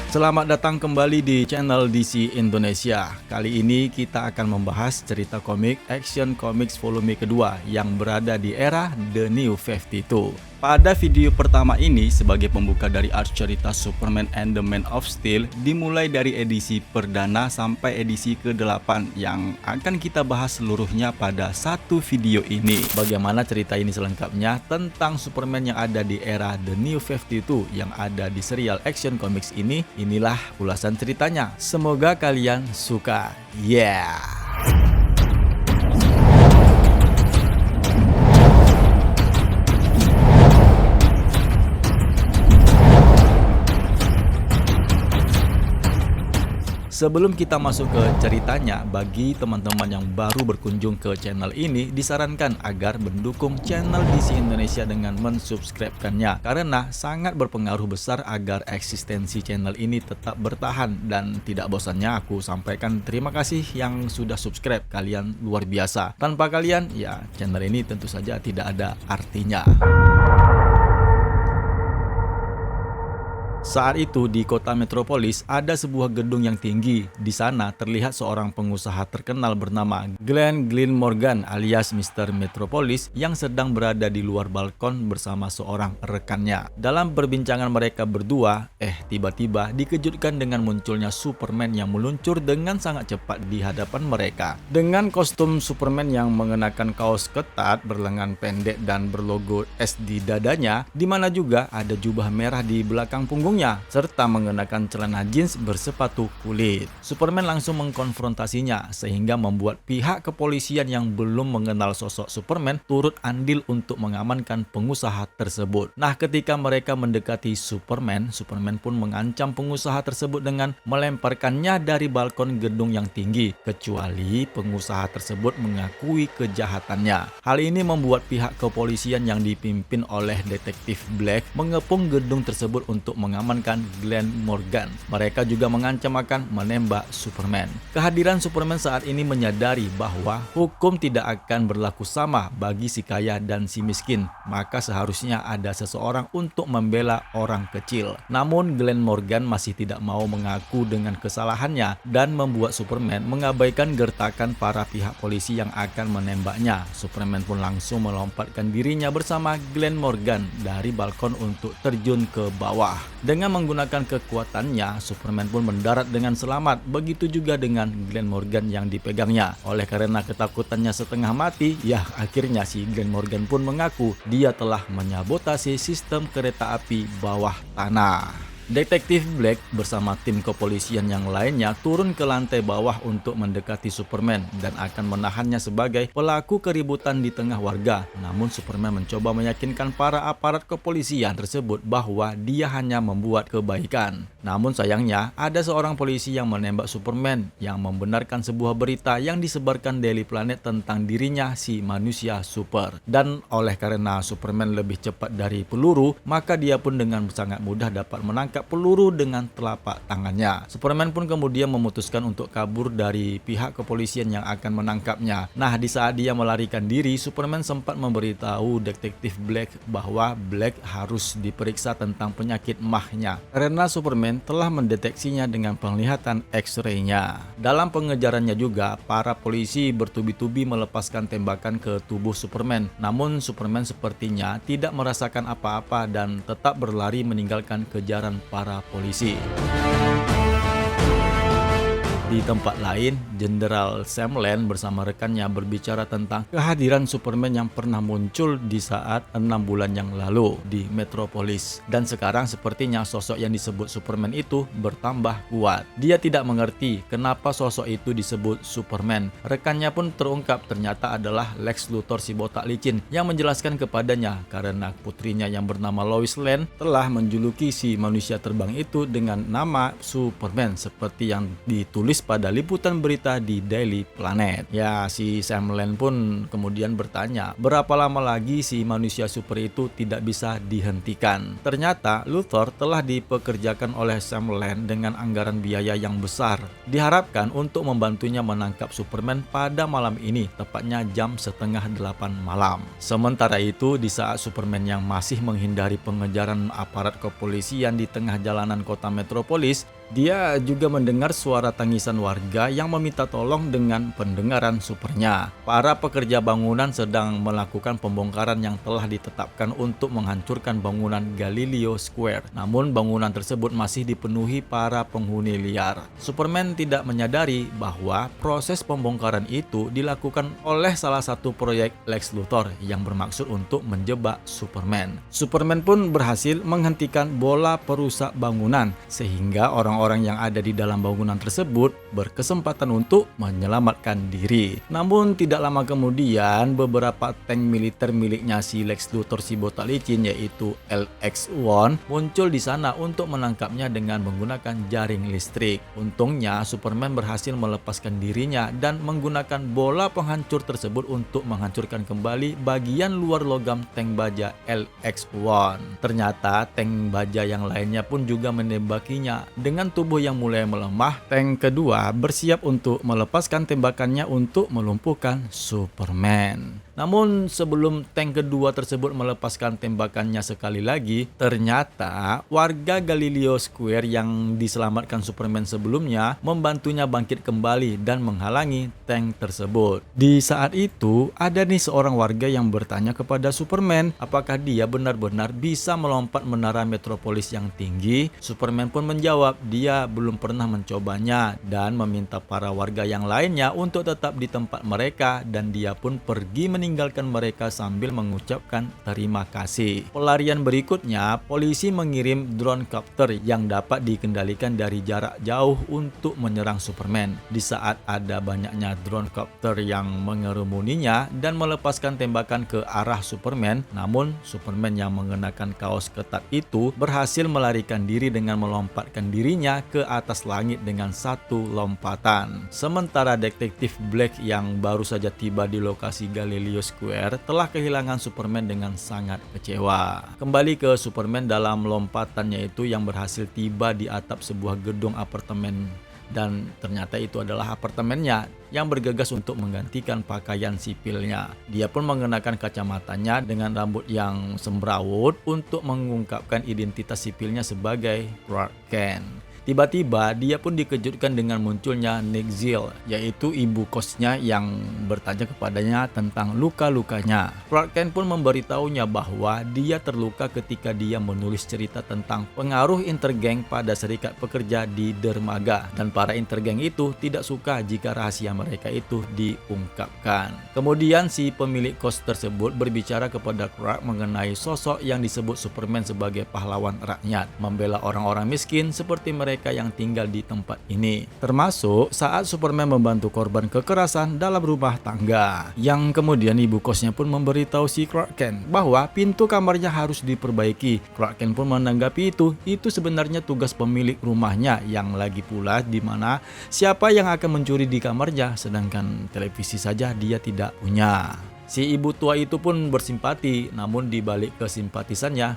Selamat datang kembali di channel DC Indonesia. Kali ini kita akan membahas cerita komik Action Comics volume kedua yang berada di era The New 52. Pada video pertama ini, sebagai pembuka dari arc cerita Superman and the Man of Steel, dimulai dari edisi perdana sampai edisi ke-8 yang akan kita bahas seluruhnya pada satu video ini. Bagaimana cerita ini selengkapnya tentang Superman yang ada di era The New 52 yang ada di serial Action Comics ini, inilah ulasan ceritanya. Semoga kalian suka. Yeah! Sebelum kita masuk ke ceritanya, bagi teman-teman yang baru berkunjung ke channel ini, disarankan agar mendukung channel DC Indonesia dengan mensubscribe-kannya, karena sangat berpengaruh besar agar eksistensi channel ini tetap bertahan. Dan tidak bosannya aku sampaikan terima kasih yang sudah subscribe, kalian luar biasa. Tanpa kalian, ya channel ini tentu saja tidak ada artinya. Saat itu di kota Metropolis ada sebuah gedung yang tinggi. Di sana terlihat seorang pengusaha terkenal bernama Glenn Morgan alias Mr. Metropolis yang sedang berada di luar balkon bersama seorang rekannya. Dalam perbincangan mereka berdua, tiba-tiba dikejutkan dengan munculnya Superman yang meluncur dengan sangat cepat di hadapan mereka. Dengan kostum Superman yang mengenakan kaos ketat berlengan pendek dan berlogo S di dadanya, di mana juga ada jubah merah di belakang punggung serta mengenakan celana jeans bersepatu kulit. Superman langsung mengkonfrontasinya sehingga membuat pihak kepolisian yang belum mengenal sosok Superman turut andil untuk mengamankan pengusaha tersebut. Nah, ketika mereka mendekati Superman pun mengancam pengusaha tersebut dengan melemparkannya dari balkon gedung yang tinggi, kecuali pengusaha tersebut mengakui kejahatannya. Hal ini membuat pihak kepolisian yang dipimpin oleh detektif Black mengepung gedung tersebut untuk mengamankan Glenn Morgan. Mereka juga mengancam akan menembak Superman. Kehadiran Superman saat ini menyadari bahwa hukum tidak akan berlaku sama bagi si kaya dan si miskin, maka seharusnya ada seseorang untuk membela orang kecil. Namun Glenn Morgan masih tidak mau mengaku dengan kesalahannya dan membuat Superman mengabaikan gertakan para pihak polisi yang akan menembaknya. Superman pun langsung melompatkan dirinya bersama Glenn Morgan dari balkon untuk terjun ke bawah. Dengan menggunakan kekuatannya, Superman pun mendarat dengan selamat. Begitu juga dengan Glenn Morgan yang dipegangnya. Oleh karena ketakutannya setengah mati, akhirnya si Glenn Morgan pun mengaku dia telah menyabotase sistem kereta api bawah tanah. Detektif Black bersama tim kepolisian yang lainnya turun ke lantai bawah untuk mendekati Superman dan akan menahannya sebagai pelaku keributan di tengah warga. Namun Superman mencoba meyakinkan para aparat kepolisian tersebut bahwa dia hanya membuat kebaikan. Namun sayangnya ada seorang polisi yang menembak Superman yang membenarkan sebuah berita yang disebarkan Daily Planet tentang dirinya si manusia super. Dan oleh karena Superman lebih cepat dari peluru, maka dia pun dengan sangat mudah dapat menangkap peluru dengan telapak tangannya. Superman pun kemudian memutuskan untuk kabur dari pihak kepolisian yang akan menangkapnya. Nah, di saat dia melarikan diri, Superman sempat memberitahu detektif Black bahwa Black harus diperiksa tentang penyakit mahnya karena Superman telah mendeteksinya dengan penglihatan X-ray-nya. Dalam pengejarannya juga, para polisi bertubi-tubi melepaskan tembakan ke tubuh Superman. Namun Superman sepertinya tidak merasakan apa-apa dan tetap berlari meninggalkan kejaran para polisi. Di tempat lain, Jenderal Sam Lane bersama rekannya berbicara tentang kehadiran Superman yang pernah muncul di saat 6 bulan yang lalu di Metropolis. Dan sekarang sepertinya sosok yang disebut Superman itu bertambah kuat. Dia tidak mengerti kenapa sosok itu disebut Superman. Rekannya pun terungkap ternyata adalah Lex Luthor si botak licin yang menjelaskan kepadanya karena putrinya yang bernama Lois Lane telah menjuluki si manusia terbang itu dengan nama Superman seperti yang ditulis pada liputan berita di Daily Planet. Ya, si Sam Lane pun kemudian bertanya, berapa lama lagi si manusia super itu tidak bisa dihentikan? Ternyata Luthor telah dipekerjakan oleh Sam Lane dengan anggaran biaya yang besar. Diharapkan untuk membantunya menangkap Superman pada malam ini, tepatnya jam 7:30 malam. Sementara itu, di saat Superman yang masih menghindari pengejaran aparat kepolisian di tengah jalanan kota Metropolis, Dia juga mendengar suara tangisan warga yang meminta tolong dengan pendengaran supernya. Para pekerja bangunan sedang melakukan pembongkaran yang telah ditetapkan untuk menghancurkan bangunan Galileo Square. Namun bangunan tersebut masih dipenuhi para penghuni liar. Superman tidak menyadari bahwa proses pembongkaran itu dilakukan oleh salah satu proyek Lex Luthor yang bermaksud untuk menjebak Superman. Superman pun berhasil menghentikan bola perusak bangunan sehingga orang-orang yang ada di dalam bangunan tersebut berkesempatan untuk menyelamatkan diri. Namun tidak lama kemudian beberapa tank militer miliknya si Lex Luthor si botak licin yaitu LX-1 muncul di sana untuk menangkapnya dengan menggunakan jaring listrik. Untungnya Superman berhasil melepaskan dirinya dan menggunakan bola penghancur tersebut untuk menghancurkan kembali bagian luar logam tank baja LX-1. Ternyata tank baja yang lainnya pun juga menembakinya. Dengan tubuh yang mulai melemah, tank kedua bersiap untuk melepaskan tembakannya untuk melumpuhkan Superman. Namun sebelum tank kedua tersebut melepaskan tembakannya sekali lagi, ternyata warga Galileo Square yang diselamatkan Superman sebelumnya membantunya bangkit kembali dan menghalangi tank tersebut. Di saat itu, ada nih seorang warga yang bertanya kepada Superman apakah dia benar-benar bisa melompat menara Metropolis yang tinggi. Superman pun menjawab dia belum pernah mencobanya dan meminta para warga yang lainnya untuk tetap di tempat mereka dan dia pun pergi meninggalkan mereka sambil mengucapkan terima kasih. Pelarian berikutnya, polisi mengirim drone copter yang dapat dikendalikan dari jarak jauh untuk menyerang Superman. Di saat ada banyaknya drone copter yang mengerumuninya dan melepaskan tembakan ke arah Superman, namun Superman yang mengenakan kaos ketat itu berhasil melarikan diri dengan melompatkan dirinya ke atas langit dengan satu lompatan. Sementara detektif Black yang baru saja tiba di lokasi Galileo Square telah kehilangan Superman dengan sangat kecewa. Kembali ke Superman dalam lompatannya itu yang berhasil tiba di atap sebuah gedung apartemen dan ternyata itu adalah apartemennya yang bergegas untuk menggantikan pakaian sipilnya. Dia pun mengenakan kacamatanya dengan rambut yang semrawut untuk mengungkapkan identitas sipilnya sebagai Clark Kent. Tiba-tiba dia pun dikejutkan dengan munculnya Nick Ziel, yaitu ibu kosnya yang bertanya kepadanya tentang luka-lukanya. Clark Kent pun memberitahunya bahwa dia terluka ketika dia menulis cerita tentang pengaruh intergeng pada serikat pekerja di dermaga dan para intergeng itu tidak suka jika rahasia mereka itu diungkapkan. Kemudian si pemilik kos tersebut berbicara kepada Clark mengenai sosok yang disebut Superman sebagai pahlawan rakyat, membela orang-orang miskin seperti mereka yang tinggal di tempat ini, termasuk saat Superman membantu korban kekerasan dalam rumah tangga. Yang kemudian ibu kosnya pun memberitahu si Clark Kent bahwa pintu kamarnya harus diperbaiki. Clark Kent pun menanggapi itu sebenarnya tugas pemilik rumahnya, yang lagi pula di mana siapa yang akan mencuri di kamarnya, sedangkan televisi saja dia tidak punya. Si ibu tua itu pun bersimpati, namun di balik kesimpatisannya,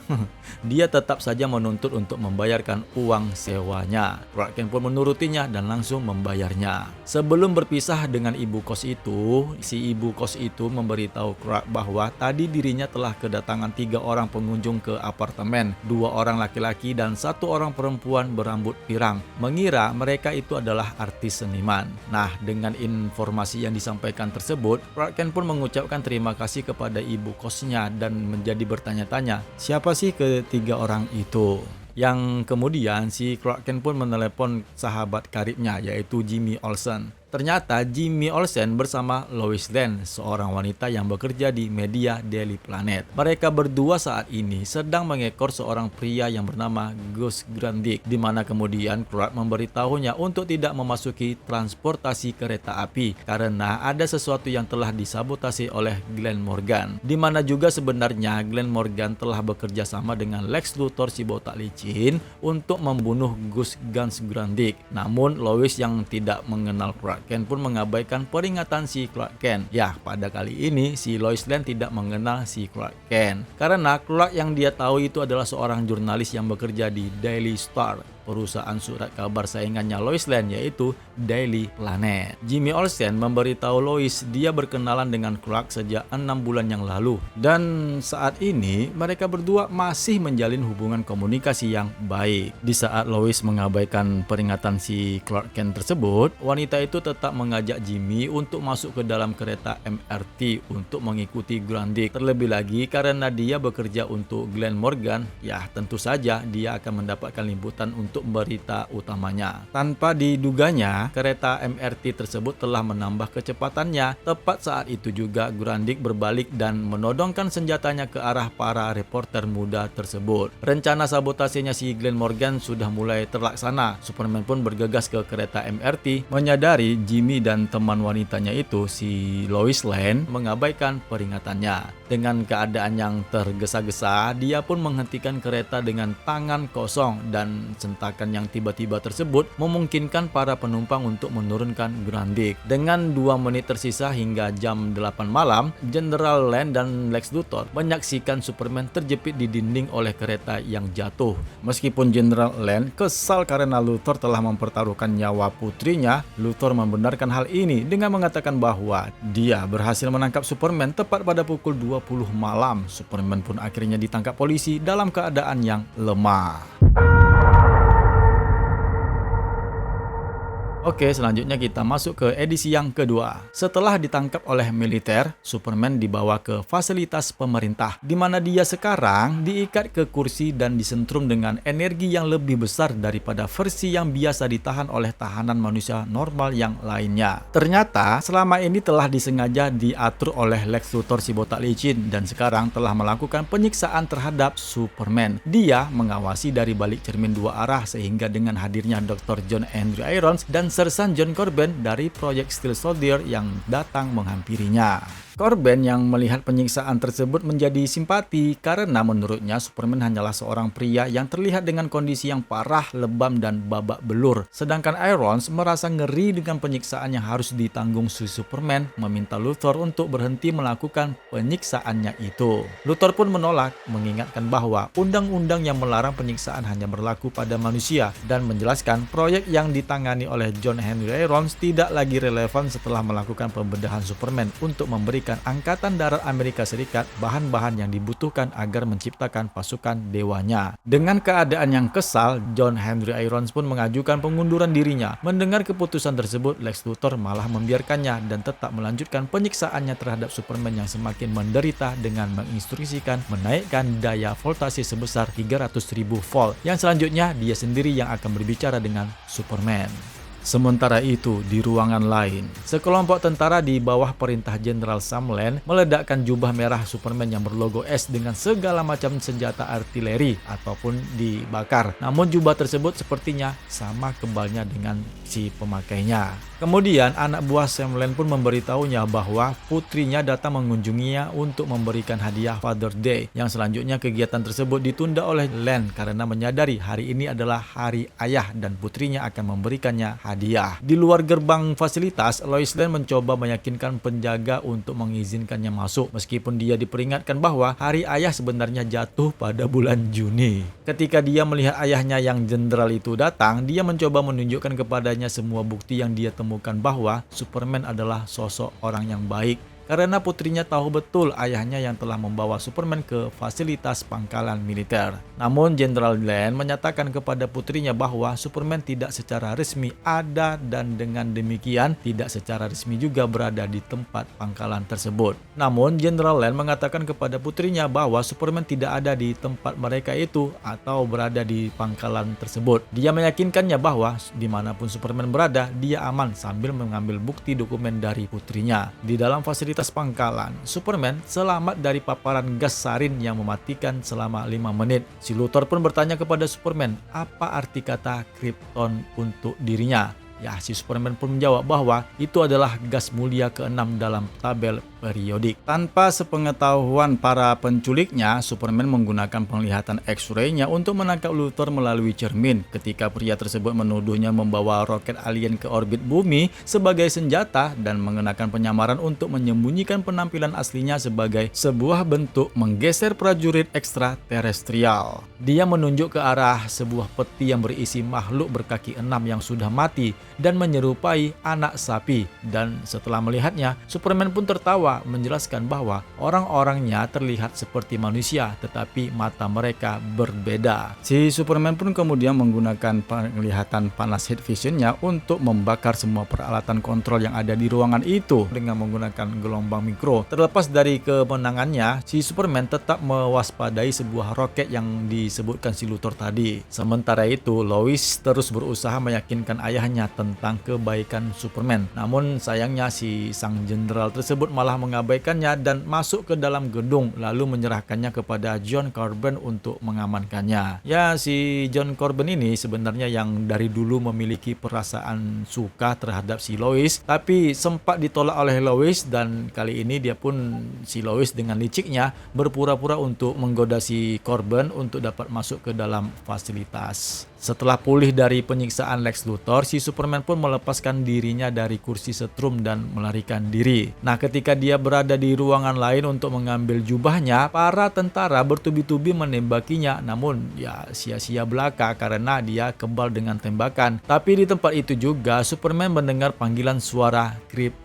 dia tetap saja menuntut untuk membayarkan uang sewanya. Clark Kent pun menurutinya dan langsung membayarnya. Sebelum berpisah dengan ibu kos itu, si ibu kos itu memberitahu Clark bahwa tadi dirinya telah kedatangan 3 orang pengunjung ke apartemen, 2 orang laki-laki dan 1 orang perempuan berambut pirang, mengira mereka itu adalah artis seniman. Nah, dengan informasi yang disampaikan tersebut, Clark Kent pun mengucapkan terima kasih kepada ibu kosnya dan menjadi bertanya-tanya, siapa sih ketiga orang itu? Yang kemudian si Clark Kent pun menelepon sahabat karibnya yaitu Jimmy Olsen. Ternyata Jimmy Olsen bersama Lois Lane, seorang wanita yang bekerja di media Daily Planet. Mereka berdua saat ini sedang mengekor seorang pria yang bernama Gus Grandick, di mana kemudian Clark memberitahunya untuk tidak memasuki transportasi kereta api karena ada sesuatu yang telah disabotase oleh Glenn Morgan, di mana juga sebenarnya Glenn Morgan telah bekerja sama dengan Lex Luthor si botak licin untuk membunuh Gus Grandick. Namun Lois yang tidak mengenal Clark Kent pun mengabaikan peringatan si Clark Kent. Ya, pada kali ini si Lois Lane tidak mengenal si Clark Kent karena Clark yang dia tahu itu adalah seorang jurnalis yang bekerja di Daily Star. perusahaan surat kabar saingannya Lois Lane yaitu Daily Planet. Jimmy Olsen memberitahu Lois dia berkenalan dengan Clark sejak 6 bulan yang lalu dan saat ini mereka berdua masih menjalin hubungan komunikasi yang baik. Di saat Lois mengabaikan peringatan si Clark Kent tersebut, wanita itu tetap mengajak Jimmy untuk masuk ke dalam kereta MRT untuk mengikuti Grundig. Terlebih lagi karena dia bekerja untuk Glenn Morgan, ya tentu saja dia akan mendapatkan liputan untuk berita utamanya. Tanpa diduganya, kereta MRT tersebut telah menambah kecepatannya. Tepat saat itu juga Grundig berbalik dan menodongkan senjatanya ke arah para reporter muda tersebut. Rencana sabotasenya si Glenn Morgan sudah mulai terlaksana. Superman pun bergegas ke kereta MRT, menyadari Jimmy dan teman wanitanya itu, si Lois Lane, mengabaikan peringatannya. Dengan keadaan yang tergesa-gesa, dia pun menghentikan kereta dengan tangan kosong dan sentakan yang tiba-tiba tersebut memungkinkan para penumpang untuk menurunkan Grundig. Dengan 2 menit tersisa hingga jam 8 malam, Jenderal Lane dan Lex Luthor menyaksikan Superman terjepit di dinding oleh kereta yang jatuh. Meskipun Jenderal Lane kesal karena Luthor telah mempertaruhkan nyawa putrinya, Luthor membenarkan hal ini dengan mengatakan bahwa dia berhasil menangkap Superman tepat pada pukul 20 malam. Superman pun akhirnya ditangkap polisi dalam keadaan yang lemah. Oke, selanjutnya kita masuk ke edisi yang kedua. Setelah ditangkap oleh militer, Superman dibawa ke fasilitas pemerintah, di mana dia sekarang diikat ke kursi dan disentrum dengan energi yang lebih besar daripada versi yang biasa ditahan oleh tahanan manusia normal yang lainnya. Ternyata, selama ini telah disengaja diatur oleh Lex Luthor si botak licin dan sekarang telah melakukan penyiksaan terhadap Superman. Dia mengawasi dari balik cermin 2 arah sehingga dengan hadirnya Dr. John Henry Irons dan Sersan John Corben dari proyek Steel Soldier yang datang menghampirinya. Corben yang melihat penyiksaan tersebut menjadi simpati karena menurutnya Superman hanyalah seorang pria yang terlihat dengan kondisi yang parah, lebam dan babak belur. Sedangkan Irons merasa ngeri dengan penyiksaan yang harus ditanggung si Superman, meminta Luthor untuk berhenti melakukan penyiksaannya itu. Luthor pun menolak, mengingatkan bahwa undang-undang yang melarang penyiksaan hanya berlaku pada manusia dan menjelaskan proyek yang ditangani oleh John Henry Irons tidak lagi relevan setelah melakukan pembedahan Superman untuk memberikan Angkatan Darat Amerika Serikat bahan-bahan yang dibutuhkan agar menciptakan pasukan dewanya. Dengan keadaan yang kesal, John Henry Irons pun mengajukan pengunduran dirinya. Mendengar keputusan tersebut, Lex Luthor malah membiarkannya dan tetap melanjutkan penyiksaannya terhadap Superman yang semakin menderita dengan menginstruksikan menaikkan daya voltase sebesar 300.000 volt. Yang selanjutnya, dia sendiri yang akan berbicara dengan Superman. Sementara itu, di ruangan lain, sekelompok tentara di bawah perintah Jenderal Sam Lane meledakkan jubah merah Superman yang berlogo S dengan segala macam senjata artileri ataupun dibakar. Namun jubah tersebut sepertinya sama kebalnya dengan si pemakainya. Kemudian anak buah Sam Lane pun memberitahunya bahwa putrinya datang mengunjunginya untuk memberikan hadiah Father's Day. Yang selanjutnya kegiatan tersebut ditunda oleh Lane karena menyadari hari ini adalah hari ayah dan putrinya akan memberikannya hadiah. Di luar gerbang fasilitas, Lois Lane mencoba meyakinkan penjaga untuk mengizinkannya masuk meskipun dia diperingatkan bahwa hari ayah sebenarnya jatuh pada bulan Juni. Ketika dia melihat ayahnya yang jenderal itu datang, dia mencoba menunjukkan kepadanya semua bukti yang dia temukan bahwa Superman adalah sosok orang yang baik. Karena putrinya tahu betul ayahnya yang telah membawa Superman ke fasilitas pangkalan militer. Namun Jenderal Lane menyatakan kepada putrinya bahwa Superman tidak secara resmi ada dan dengan demikian tidak secara resmi juga berada di tempat pangkalan tersebut. Namun Jenderal Lane mengatakan kepada putrinya bahwa Superman tidak ada di tempat mereka itu atau berada di pangkalan tersebut. Dia meyakinkannya bahwa dimanapun Superman berada, dia aman sambil mengambil bukti dokumen dari putrinya. Di dalam fasilitas pangkalan, Superman selamat dari paparan gas sarin yang mematikan selama 5 menit. Si Luthor pun bertanya kepada Superman apa arti kata Krypton untuk dirinya. Ya, si Superman pun menjawab bahwa itu adalah gas mulia ke-6 dalam tabel periodik. Tanpa sepengetahuan para penculiknya, Superman menggunakan penglihatan X-ray-nya untuk menangkap Luthor melalui cermin ketika pria tersebut menuduhnya membawa roket alien ke orbit bumi sebagai senjata dan mengenakan penyamaran untuk menyembunyikan penampilan aslinya sebagai sebuah bentuk menggeser prajurit ekstraterestrial. Dia menunjuk ke arah sebuah peti yang berisi makhluk berkaki 6 yang sudah mati dan menyerupai anak sapi, dan setelah melihatnya, Superman pun tertawa menjelaskan bahwa orang-orangnya terlihat seperti manusia tetapi mata mereka berbeda. Si Superman pun kemudian menggunakan penglihatan panas heat vision-nya untuk membakar semua peralatan kontrol yang ada di ruangan itu dengan menggunakan gelombang mikro. Terlepas dari kemenangannya, si Superman tetap mewaspadai sebuah roket yang disebutkan si Luthor tadi. Sementara itu, Lois terus berusaha meyakinkan ayahnya tentang kebaikan Superman. Namun sayangnya si sang jenderal tersebut malah mengabaikannya dan masuk ke dalam gedung lalu menyerahkannya kepada John Corbin untuk mengamankannya. Ya, si John Corbin ini sebenarnya yang dari dulu memiliki perasaan suka terhadap si Lois, tapi sempat ditolak oleh Lois, dan kali ini si Lois dengan liciknya berpura-pura untuk menggoda si Corbin untuk dapat masuk ke dalam fasilitas. Setelah pulih dari penyiksaan Lex Luthor, si Superman pun melepaskan dirinya dari kursi setrum dan melarikan diri. Nah, ketika dia berada di ruangan lain untuk mengambil jubahnya, para tentara bertubi-tubi menembakinya, namun ya sia-sia belaka karena dia kebal dengan tembakan. Tapi di tempat itu juga Superman mendengar panggilan suara Krypton.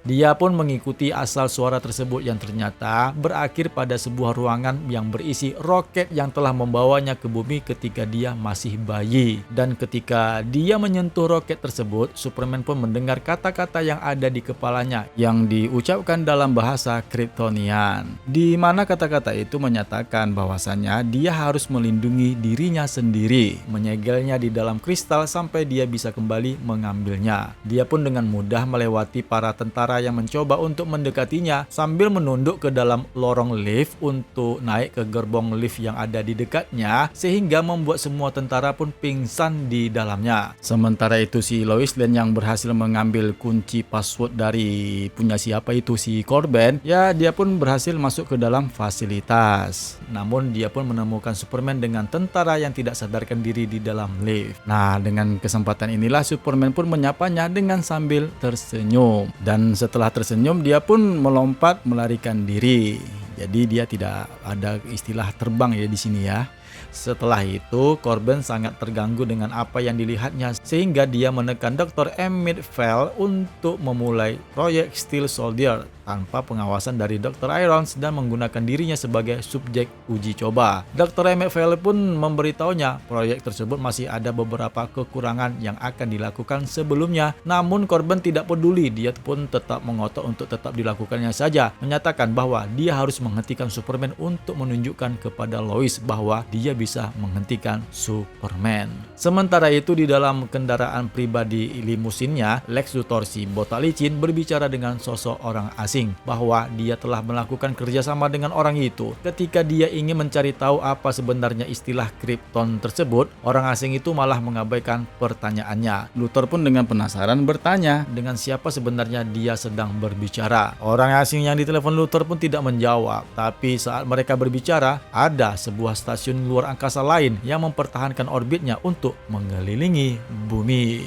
Dia pun mengikuti asal suara tersebut yang ternyata berakhir pada sebuah ruangan yang berisi roket yang telah membawanya ke bumi ketika dia masih bayi. Dan ketika dia menyentuh roket tersebut, Superman pun mendengar kata-kata yang ada di kepalanya yang diucapkan dalam bahasa Kryptonian, di mana kata-kata itu menyatakan bahwasannya dia harus melindungi dirinya sendiri, menyegelnya di dalam kristal sampai dia bisa kembali mengambilnya. Dia pun dengan mudah melewati para tentara yang mencoba untuk mendekatinya sambil menunduk ke dalam lorong lift untuk naik ke gerbong lift yang ada di dekatnya, sehingga membuat semua tentara pun pingsan di dalamnya. Sementara itu si Lois Lane yang berhasil mengambil kunci password dari punya siapa itu si Corbin, ya dia pun berhasil masuk ke dalam fasilitas. Namun dia pun menemukan Superman dengan tentara yang tidak sadarkan diri di dalam lift. Nah, dengan kesempatan inilah Superman pun menyapanya dengan sambil tersenyum. Dan setelah tersenyum, dia pun melompat melarikan diri. Jadi dia tidak ada istilah terbang ya di sini ya. Setelah itu, Corbin sangat terganggu dengan apa yang dilihatnya sehingga dia menekan Dr. Emmett Fell untuk memulai proyek Steel Soldier tanpa pengawasan dari Dr. Irons dan menggunakan dirinya sebagai subjek uji coba. Dr. Emmett Fell pun memberitahunya proyek tersebut masih ada beberapa kekurangan yang akan dilakukan sebelumnya. Namun Corbin tidak peduli, dia pun tetap mengotot untuk tetap dilakukannya saja, menyatakan bahwa dia harus menghentikan Superman untuk menunjukkan kepada Lois bahwa dia bisa menghentikan Superman. Sementara itu di dalam kendaraan pribadi limusinnya, Lex Luthor si botak licin berbicara dengan sosok orang asing bahwa dia telah melakukan kerjasama dengan orang itu. Ketika dia ingin mencari tahu apa sebenarnya istilah Krypton tersebut, orang asing itu malah mengabaikan pertanyaannya. Luthor pun dengan penasaran bertanya dengan siapa sebenarnya dia sedang berbicara. Orang asing yang ditelepon Luthor pun tidak menjawab, tapi saat mereka berbicara, ada sebuah stasiun luar angkasa lain yang mempertahankan orbitnya untuk mengelilingi bumi.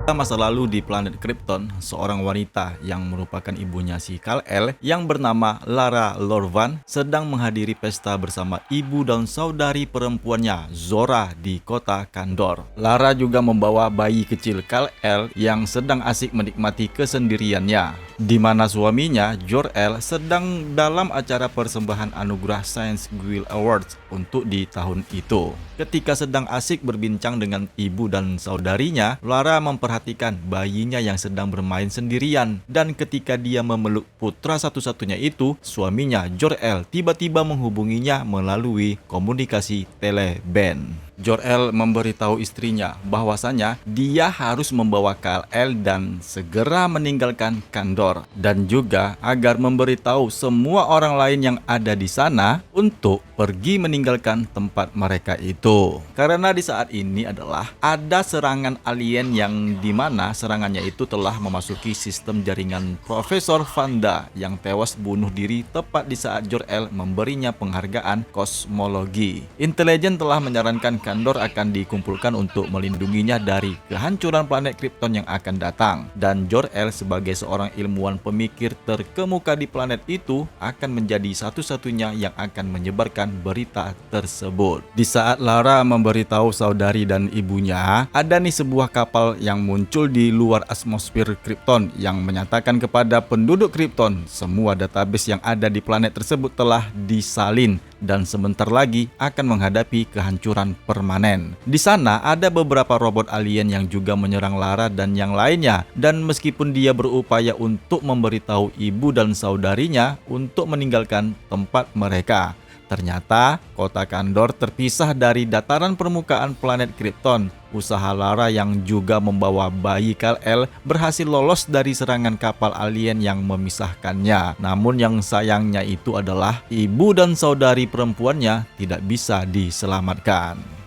Masa lalu di planet Krypton, seorang wanita yang merupakan ibunya si Kal-El yang bernama Lara Lorvan sedang menghadiri pesta bersama ibu dan saudari perempuannya Zora di kota Kandor. Lara juga membawa bayi kecil Kal-El yang sedang asik menikmati kesendiriannya, di mana suaminya Jor-El sedang dalam acara persembahan anugerah Science Guild Awards untuk di tahun itu. Ketika sedang asik berbincang dengan ibu dan saudarinya, Lara memperhatikan bayinya yang sedang bermain sendirian, dan ketika dia memeluk putra satu-satunya itu, suaminya Jor-El tiba-tiba menghubunginya melalui komunikasi teleband. Jor-El memberitahu istrinya bahwasanya dia harus membawa Kal-El dan segera meninggalkan Kandor, dan juga agar memberitahu semua orang lain yang ada di sana untuk pergi meninggalkan tempat mereka itu. Karena di saat ini adalah ada serangan alien yang dimana serangannya itu telah memasuki sistem jaringan Profesor Vanda yang tewas bunuh diri tepat di saat Jor-El memberinya penghargaan kosmologi. Intelijen telah menyarankan Kandor akan dikumpulkan untuk melindunginya dari kehancuran planet Krypton yang akan datang, dan Jor-El sebagai seorang ilmuwan pemikir terkemuka di planet itu akan menjadi satu-satunya yang akan menyebarkan berita tersebut. Di saat Lara memberitahu saudari dan ibunya, ada nih sebuah kapal yang muncul di luar atmosfer Krypton yang menyatakan kepada penduduk Krypton semua database yang ada di planet tersebut telah disalin dan sebentar lagi akan menghadapi kehancuran permanen. Di sana ada beberapa robot alien yang juga menyerang Lara dan yang lainnya, dan meskipun dia berupaya untuk memberitahu ibu dan saudarinya untuk meninggalkan tempat mereka, ternyata kota Kandor terpisah dari dataran permukaan planet Krypton. Usaha Lara yang juga membawa bayi Kal-El berhasil lolos dari serangan kapal alien yang memisahkannya. Namun yang sayangnya itu adalah ibu dan saudari perempuannya tidak bisa diselamatkan.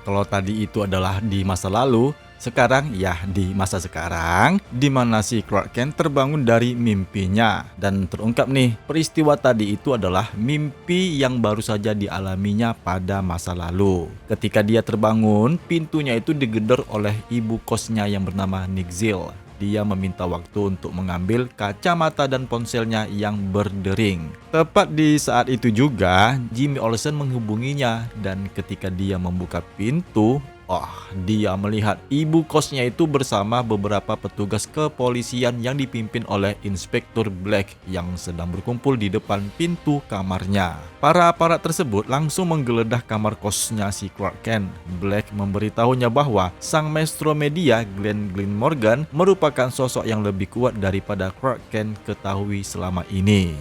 Kalau tadi itu adalah di masa lalu, sekarang ya di masa sekarang, di mana si Clark Kent terbangun dari mimpinya, dan terungkap nih peristiwa tadi itu adalah mimpi yang baru saja dialaminya pada masa lalu. Ketika dia terbangun, pintunya itu digedor oleh ibu kosnya yang bernama Nixil. Dia meminta waktu untuk mengambil kacamata dan ponselnya yang berdering. Tepat di saat itu juga, Jimmy Olsen menghubunginya, dan ketika dia membuka pintu, dia melihat ibu kosnya itu bersama beberapa petugas kepolisian yang dipimpin oleh Inspektur Black yang sedang berkumpul di depan pintu kamarnya. Para aparat tersebut langsung menggeledah kamar kosnya si Clark Kent. Black memberitahunya bahwa sang maestro media Glenn Morgan merupakan sosok yang lebih kuat daripada Clark Kent ketahui selama ini.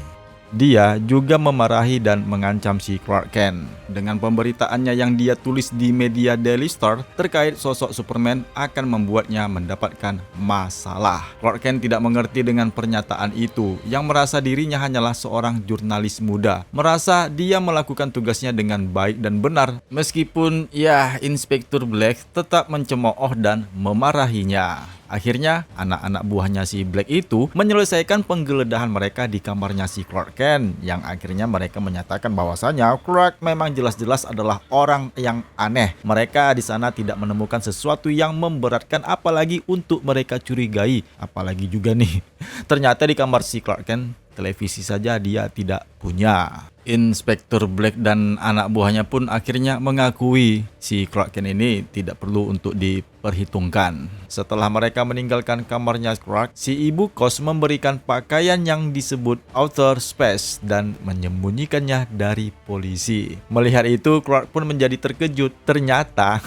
Dia juga memarahi dan mengancam si Clark Kent dengan pemberitaannya yang dia tulis di media Daily Star terkait sosok Superman akan membuatnya mendapatkan masalah. Clark Kent tidak mengerti dengan pernyataan itu, yang merasa dirinya hanyalah seorang jurnalis muda, merasa dia melakukan tugasnya dengan baik dan benar, meskipun Inspektur Black tetap mencemooh dan memarahinya. Akhirnya, anak-anak buahnya si Black itu menyelesaikan penggeledahan mereka di kamarnya si Clark Kent, yang akhirnya mereka menyatakan bahwasanya Clark memang jelas-jelas adalah orang yang aneh. Mereka di sana tidak menemukan sesuatu yang memberatkan apalagi untuk mereka curigai. Apalagi juga nih, ternyata di kamar si Clark Kent televisi saja dia tidak punya. Inspektur Black dan anak buahnya pun akhirnya mengakui si Clark Kent ini tidak perlu untuk diperhitungkan. Setelah mereka meninggalkan kamarnya Clark, si ibu kos memberikan pakaian yang disebut outer space dan menyembunyikannya dari polisi. Melihat itu, Clark pun menjadi terkejut. Ternyata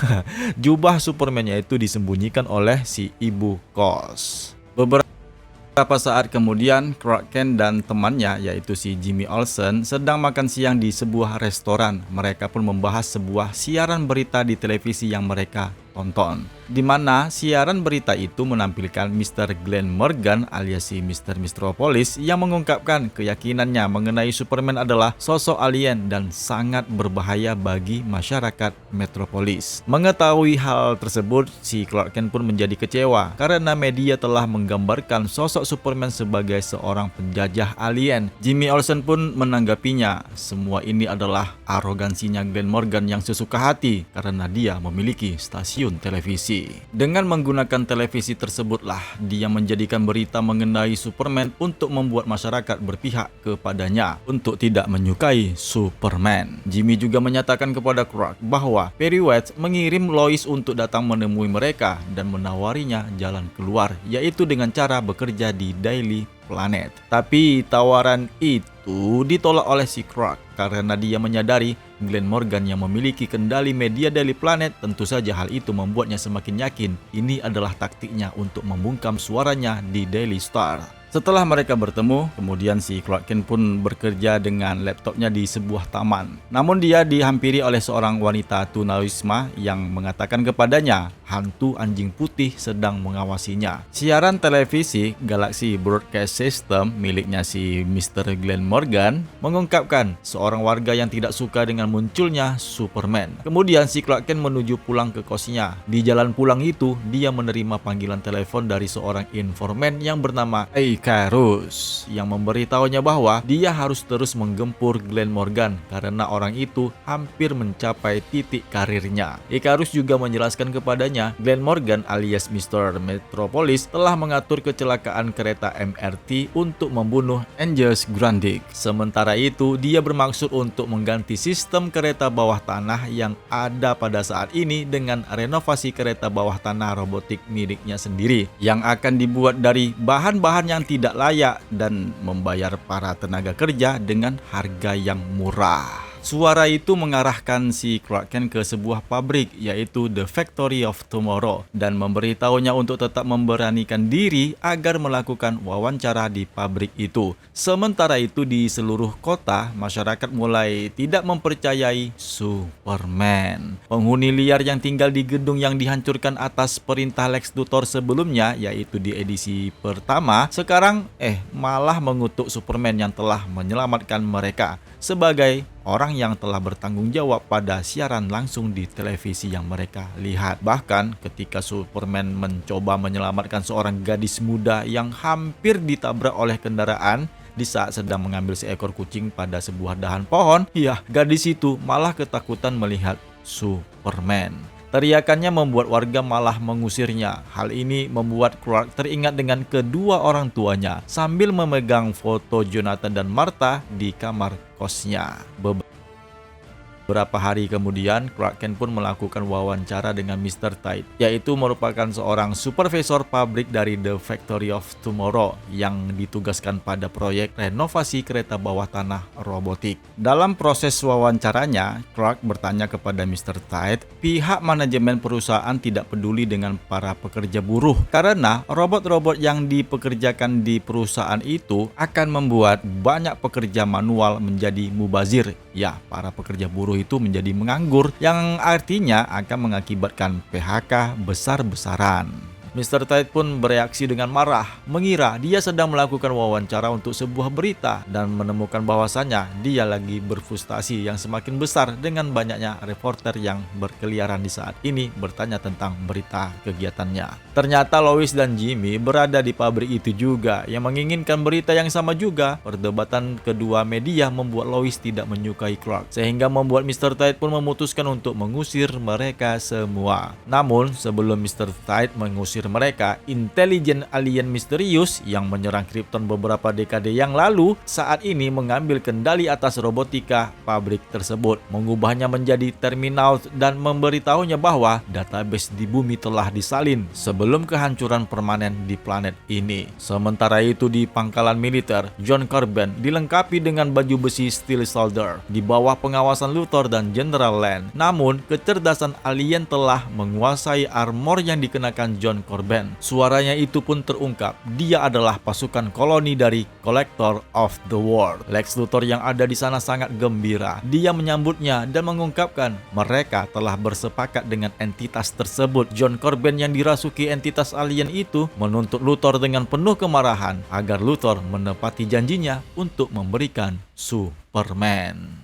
jubah Superman-nya itu disembunyikan oleh si ibu kos. Beberapa saat kemudian, Clark Kent dan temannya yaitu si Jimmy Olsen sedang makan siang di sebuah restoran. Mereka pun membahas sebuah siaran berita di televisi yang mereka tonton, di mana siaran berita itu menampilkan Mr. Glenn Morgan alias si Mr. Metropolis yang mengungkapkan keyakinannya mengenai Superman adalah sosok alien dan sangat berbahaya bagi masyarakat Metropolis. Mengetahui hal tersebut, si Clark Kent pun menjadi kecewa karena media telah menggambarkan sosok Superman sebagai seorang penjajah alien. Jimmy Olsen pun menanggapinya, semua ini adalah arogansinya Glenn Morgan yang sesuka hati karena dia memiliki stasiun televisi. Dengan menggunakan televisi tersebutlah dia menjadikan berita mengenai Superman untuk membuat masyarakat berpihak kepadanya untuk tidak menyukai Superman. Jimmy juga menyatakan kepada Clark bahwa Perry White mengirim Lois untuk datang menemui mereka dan menawarinya jalan keluar, yaitu dengan cara bekerja di Daily Planet. Tapi tawaran itu ditolak oleh si Clark karena dia menyadari Glenn Morgan yang memiliki kendali media Daily Planet. Tentu saja hal itu membuatnya semakin yakin ini adalah taktiknya untuk membungkam suaranya di Daily Star. Setelah mereka bertemu, kemudian si Clark Kent pun bekerja dengan laptopnya di sebuah taman. Namun dia dihampiri oleh seorang wanita tunawisma yang mengatakan kepadanya hantu anjing putih sedang mengawasinya. Siaran televisi Galaxy Broadcast System miliknya si Mr. Glenn Morgan mengungkapkan seorang warga yang tidak suka dengan munculnya Superman. Kemudian si Clark Kent menuju pulang ke kosnya. Di jalan pulang itu, dia menerima panggilan telepon dari seorang informan yang bernama Icarus yang memberitahunya bahwa dia harus terus menggempur Glenn Morgan karena orang itu hampir mencapai titik karirnya. Icarus juga menjelaskan kepadanya Glenn Morgan alias Mr. Metropolis telah mengatur kecelakaan kereta MRT untuk membunuh Angus Grundig. Sementara itu, dia bermaksud untuk mengganti sistem kereta bawah tanah yang ada pada saat ini dengan renovasi kereta bawah tanah robotik miliknya sendiri yang akan dibuat dari bahan-bahan yang tidak layak dan membayar para tenaga kerja dengan harga yang murah. Suara itu mengarahkan si Clark Kent ke sebuah pabrik yaitu The Factory of Tomorrow dan memberitahunya untuk tetap memberanikan diri agar melakukan wawancara di pabrik itu. Sementara itu di seluruh kota, masyarakat mulai tidak mempercayai Superman. Penghuni liar yang tinggal di gedung yang dihancurkan atas perintah Lex Luthor sebelumnya yaitu di edisi pertama, sekarang malah mengutuk Superman yang telah menyelamatkan mereka sebagai orang yang telah bertanggung jawab pada siaran langsung di televisi yang mereka lihat. Bahkan ketika Superman mencoba menyelamatkan seorang gadis muda yang hampir ditabrak oleh kendaraan di saat sedang mengambil seekor kucing pada sebuah dahan pohon, gadis itu malah ketakutan melihat Superman. Teriakannya membuat warga malah mengusirnya. Hal ini membuat Clark teringat dengan kedua orang tuanya sambil memegang foto Jonathan dan Martha di kamar kosnya. Beberapa hari kemudian, Clark Kent pun melakukan wawancara dengan Mr. Hyde, yaitu merupakan seorang supervisor pabrik dari The Factory of Tomorrow yang ditugaskan pada proyek renovasi kereta bawah tanah robotik. Dalam proses wawancaranya, Clark bertanya kepada Mr. Hyde, pihak manajemen perusahaan tidak peduli dengan para pekerja buruh karena robot-robot yang dipekerjakan di perusahaan itu akan membuat banyak pekerja manual menjadi mubazir. Para pekerja buruh itu menjadi menganggur yang artinya akan mengakibatkan PHK besar-besaran. Mr. Hyde pun bereaksi dengan marah, mengira dia sedang melakukan wawancara untuk sebuah berita dan menemukan bahwasannya dia lagi berfrustasi yang semakin besar dengan banyaknya reporter yang berkeliaran di saat ini bertanya tentang berita kegiatannya. Ternyata Lois dan Jimmy berada di pabrik itu juga yang menginginkan berita yang sama juga. Perdebatan kedua media membuat Lois tidak menyukai Clark sehingga membuat Mr. Hyde pun memutuskan untuk mengusir mereka semua. Namun sebelum Mr. Hyde mengusir mereka, intelijen alien misterius yang menyerang Krypton beberapa dekade yang lalu saat ini mengambil kendali atas robotika pabrik tersebut, mengubahnya menjadi terminal dan memberitahunya bahwa database di bumi telah disalin sebelum kehancuran permanen di planet ini. Sementara itu di pangkalan militer, John Corbin dilengkapi dengan baju besi Steel Soldier di bawah pengawasan Luthor dan General Land. Namun, kecerdasan alien telah menguasai armor yang dikenakan John Corbin. Suaranya itu pun terungkap. Dia adalah pasukan koloni dari Collector of the World. Lex Luthor yang ada di sana sangat gembira. Dia menyambutnya dan mengungkapkan mereka telah bersepakat dengan entitas tersebut. John Corbin yang dirasuki entitas alien itu menuntut Luthor dengan penuh kemarahan agar Luthor menepati janjinya untuk memberikan Superman.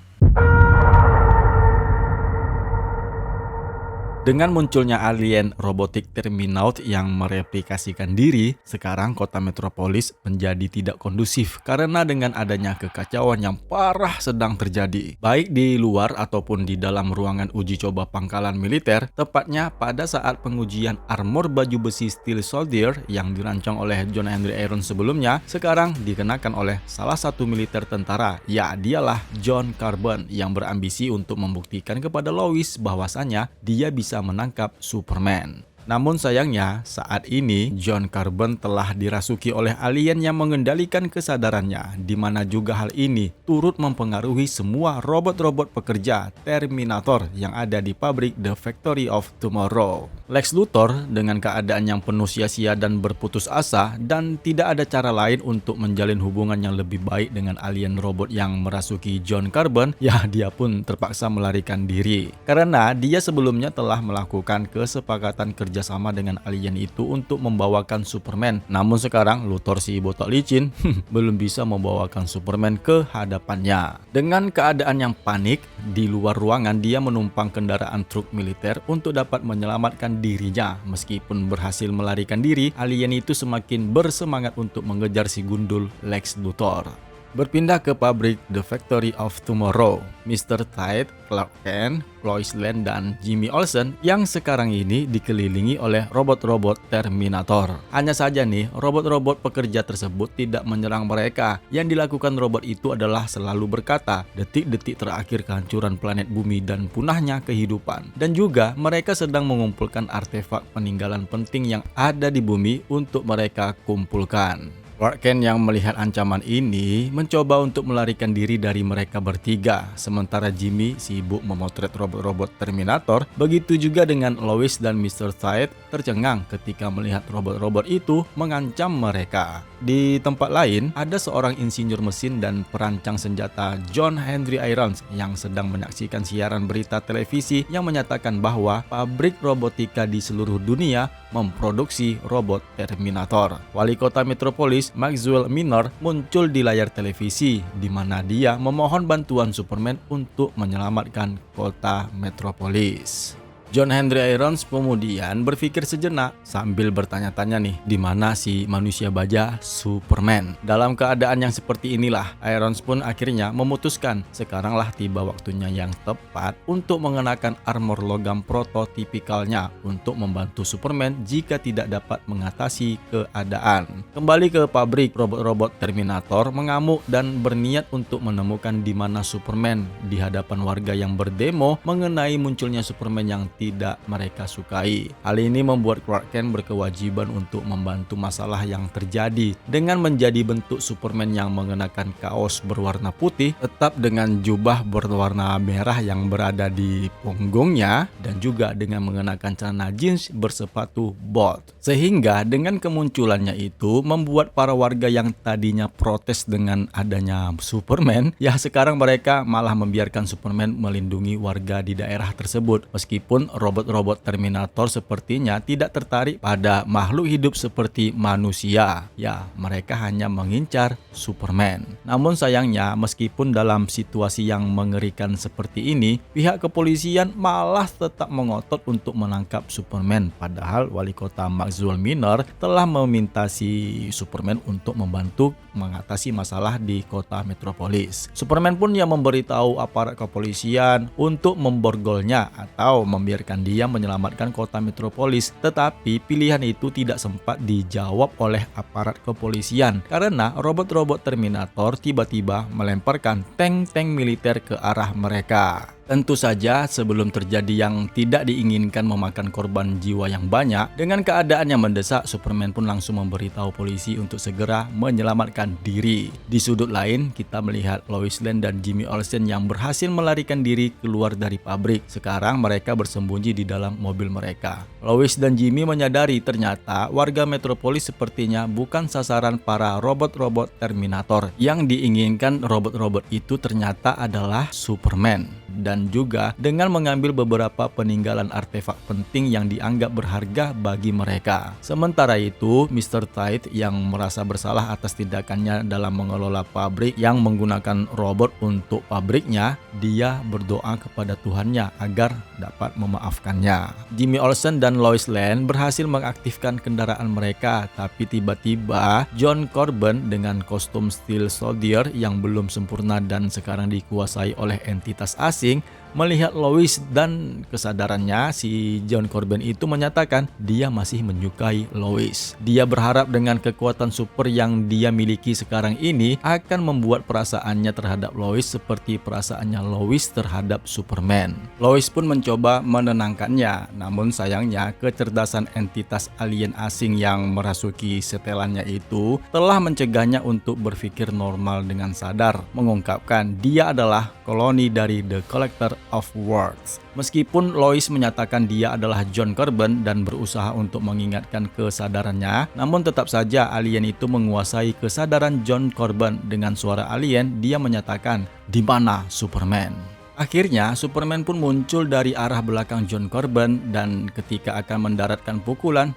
Dengan munculnya alien robotik Terminaut yang mereplikasikan diri, sekarang kota Metropolis menjadi tidak kondusif karena dengan adanya kekacauan yang parah sedang terjadi. Baik di luar ataupun di dalam ruangan uji coba pangkalan militer, tepatnya pada saat pengujian armor baju besi Steel Soldier yang dirancang oleh John Henry Irons sebelumnya, sekarang dikenakan oleh salah satu militer tentara. Dialah John Carbon yang berambisi untuk membuktikan kepada Lois bahwasannya dia bisa menangkap Superman. Namun sayangnya, saat ini John Carbon telah dirasuki oleh alien yang mengendalikan kesadarannya, di mana juga hal ini turut mempengaruhi semua robot-robot pekerja Terminator yang ada di pabrik The Factory of Tomorrow. Lex Luthor dengan keadaan yang penuh sia-sia dan berputus asa dan tidak ada cara lain untuk menjalin hubungan yang lebih baik dengan alien robot yang merasuki John Carbon, ya dia pun terpaksa melarikan diri. Karena dia sebelumnya telah melakukan kesepakatan kerjasama dengan alien itu untuk membawakan Superman. Namun sekarang Luthor si botak licin belum bisa membawakan Superman ke hadapannya. Dengan keadaan yang panik, di luar ruangan dia menumpang kendaraan truk militer untuk dapat menyelamatkan dirinya. Meskipun berhasil melarikan diri, alien itu semakin bersemangat untuk mengejar si gundul Lex Luthor. Berpindah ke pabrik The Factory of Tomorrow, Mr. Hyde, Clark Kent, Lois Lane, dan Jimmy Olsen yang sekarang ini dikelilingi oleh robot-robot Terminator. Hanya saja nih, robot-robot pekerja tersebut tidak menyerang mereka. Yang dilakukan robot itu adalah selalu berkata, detik-detik terakhir kehancuran planet bumi dan punahnya kehidupan. Dan juga mereka sedang mengumpulkan artefak peninggalan penting yang ada di bumi untuk mereka kumpulkan. Clark Kent yang melihat ancaman ini mencoba untuk melarikan diri dari mereka bertiga, sementara Jimmy sibuk memotret robot-robot Terminator. Begitu juga dengan Lois dan Mr. Hyde tercengang ketika melihat robot-robot itu mengancam mereka. Di tempat lain, ada seorang insinyur mesin dan perancang senjata John Henry Irons yang sedang menyaksikan siaran berita televisi yang menyatakan bahwa pabrik robotika di seluruh dunia memproduksi robot Terminator. Wali kota Metropolis, Maxwell Minor, muncul di layar televisi di mana dia memohon bantuan Superman untuk menyelamatkan kota Metropolis. John Henry Irons kemudian berpikir sejenak sambil bertanya-tanya nih, di mana si manusia baja Superman. Dalam keadaan yang seperti inilah, Irons pun akhirnya memutuskan sekaranglah tiba waktunya yang tepat untuk mengenakan armor logam prototipikalnya untuk membantu Superman jika tidak dapat mengatasi keadaan. Kembali ke pabrik, robot-robot Terminator mengamuk dan berniat untuk menemukan di mana Superman di hadapan warga yang berdemo mengenai munculnya Superman yang tidak mereka sukai. Hal ini membuat Clark Kent berkewajiban untuk membantu masalah yang terjadi dengan menjadi bentuk Superman yang mengenakan kaos berwarna putih tetap dengan jubah berwarna merah yang berada di punggungnya dan juga dengan mengenakan celana jeans bersepatu bot. Sehingga dengan kemunculannya itu membuat para warga yang tadinya protes dengan adanya Superman, ya sekarang mereka malah membiarkan Superman melindungi warga di daerah tersebut. Meskipun robot-robot Terminator sepertinya tidak tertarik pada makhluk hidup seperti manusia. Ya, mereka hanya mengincar Superman. Namun sayangnya, meskipun dalam situasi yang mengerikan seperti ini, pihak kepolisian malah tetap mengotot untuk menangkap Superman. Padahal wali kota Maxwell Minor telah meminta si Superman untuk membantu mengatasi masalah di kota Metropolis. Superman pun yang memberitahu aparat kepolisian untuk memborgolnya atau membiarkan dia menyelamatkan kota Metropolis. Tetapi pilihan itu tidak sempat dijawab oleh aparat kepolisian karena robot-robot Terminator tiba-tiba melemparkan tank-tank militer ke arah mereka. Tentu saja sebelum terjadi yang tidak diinginkan memakan korban jiwa yang banyak, dengan keadaan yang mendesak, Superman pun langsung memberitahu polisi untuk segera menyelamatkan diri. Di sudut lain, kita melihat Lois Lane dan Jimmy Olsen yang berhasil melarikan diri keluar dari pabrik. Sekarang mereka bersembunyi di dalam mobil mereka. Lois dan Jimmy menyadari ternyata warga Metropolis sepertinya bukan sasaran para robot-robot Terminator. Yang diinginkan robot-robot itu ternyata adalah Superman. Dan juga dengan mengambil beberapa peninggalan artefak penting yang dianggap berharga bagi mereka. Sementara itu, Mr. Hyde yang merasa bersalah atas tindakannya dalam mengelola pabrik yang menggunakan robot untuk pabriknya, dia berdoa kepada Tuhannya agar dapat memaafkannya. Jimmy Olsen dan Lois Lane berhasil mengaktifkan kendaraan mereka, tapi tiba-tiba John Carbon dengan kostum Steel Soldier yang belum sempurna dan sekarang dikuasai oleh entitas asing Melihat Lois dan kesadarannya, si John Corbin itu menyatakan dia masih menyukai Lois. Dia berharap dengan kekuatan super yang dia miliki sekarang ini akan membuat perasaannya terhadap Lois seperti perasaannya Lois terhadap Superman. Lois pun mencoba menenangkannya, namun sayangnya kecerdasan entitas alien asing yang merasuki setelannya itu telah mencegahnya untuk berpikir normal dengan sadar, mengungkapkan dia adalah koloni dari The Collector of Worlds. Meskipun Lois menyatakan dia adalah John Corbin dan berusaha untuk mengingatkan kesadarannya, namun tetap saja alien itu menguasai kesadaran John Corbin. Dengan suara alien, dia menyatakan, "Di mana Superman?" Akhirnya, Superman pun muncul dari arah belakang John Corbin dan ketika akan mendaratkan pukulan,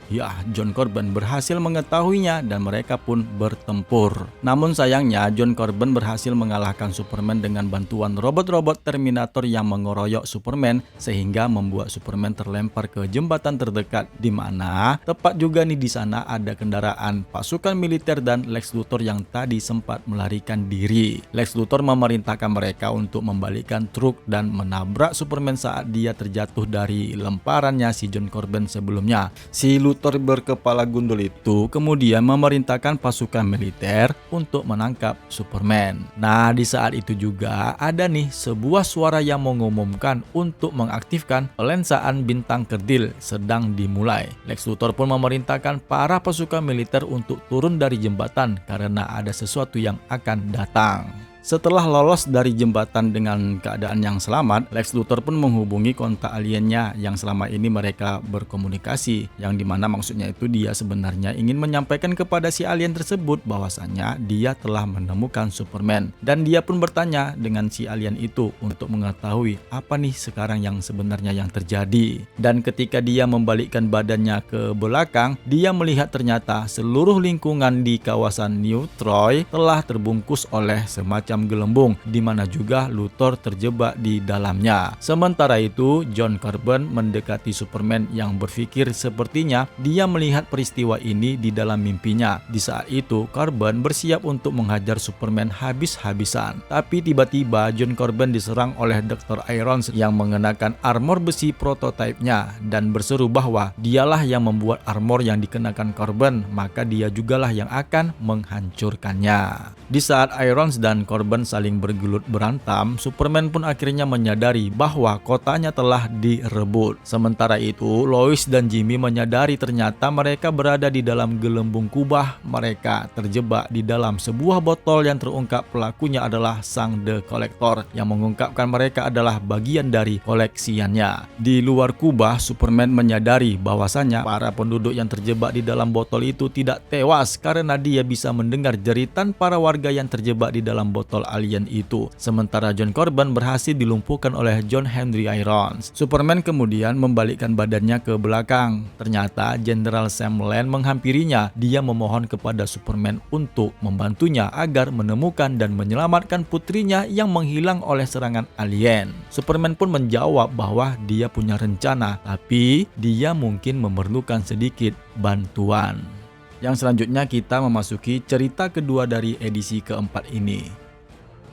John Corbin berhasil mengetahuinya dan mereka pun bertempur. Namun sayangnya, John Corbin berhasil mengalahkan Superman dengan bantuan robot-robot Terminator yang mengeroyok Superman sehingga membuat Superman terlempar ke jembatan terdekat, di mana tepat juga nih di sana ada kendaraan pasukan militer dan Lex Luthor yang tadi sempat melarikan diri. Lex Luthor memerintahkan mereka untuk membalikkan truk dan menabrak Superman saat dia terjatuh dari lemparannya si John Corbin sebelumnya. Si Luthor berkepala gundul itu kemudian memerintahkan pasukan militer untuk menangkap Superman. Nah, di saat itu juga ada nih sebuah suara yang mengumumkan untuk mengaktifkan pelensaan bintang kerdil sedang dimulai. Lex Luthor pun memerintahkan para pasukan militer untuk turun dari jembatan karena ada sesuatu yang akan datang. Setelah lolos dari jembatan dengan keadaan yang selamat, Lex Luthor pun menghubungi kontak aliennya yang selama ini mereka berkomunikasi, yang dimana maksudnya itu dia sebenarnya ingin menyampaikan kepada si alien tersebut bahwasannya dia telah menemukan Superman, dan dia pun bertanya dengan si alien itu untuk mengetahui apa nih sekarang yang sebenarnya yang terjadi. Dan ketika dia membalikkan badannya ke belakang, dia melihat ternyata seluruh lingkungan di kawasan New Troy telah terbungkus oleh semacam gelembung, di mana juga Luthor terjebak di dalamnya. Sementara itu, John Corbin mendekati Superman yang berpikir sepertinya dia melihat peristiwa ini di dalam mimpinya. Di saat itu, Corbin bersiap untuk menghajar Superman habis-habisan. Tapi tiba-tiba John Corbin diserang oleh Dr. Irons yang mengenakan armor besi prototipenya dan berseru bahwa dialah yang membuat armor yang dikenakan Corbin, maka dia jugalah yang akan menghancurkannya. Di saat Irons dan Corbin saling bergelut berantam, Superman pun akhirnya menyadari bahwa kotanya telah direbut. Sementara itu, Lois dan Jimmy menyadari ternyata mereka berada di dalam gelembung kubah. Mereka terjebak di dalam sebuah botol yang terungkap pelakunya adalah sang The Collector, yang mengungkapkan mereka adalah bagian dari koleksiannya. Di luar kubah, Superman menyadari bahwasannya para penduduk yang terjebak di dalam botol itu tidak tewas karena dia bisa mendengar jeritan para warga yang terjebak di dalam botol alien itu. Sementara John Corbin berhasil dilumpuhkan oleh John Henry Irons. Superman kemudian membalikkan badannya ke belakang. Ternyata Jenderal Sam Lane menghampirinya. Dia memohon kepada Superman untuk membantunya agar menemukan dan menyelamatkan putrinya yang menghilang oleh serangan alien. Superman pun menjawab bahwa dia punya rencana, tapi dia mungkin memerlukan sedikit bantuan. Yang selanjutnya kita memasuki cerita kedua dari edisi keempat ini.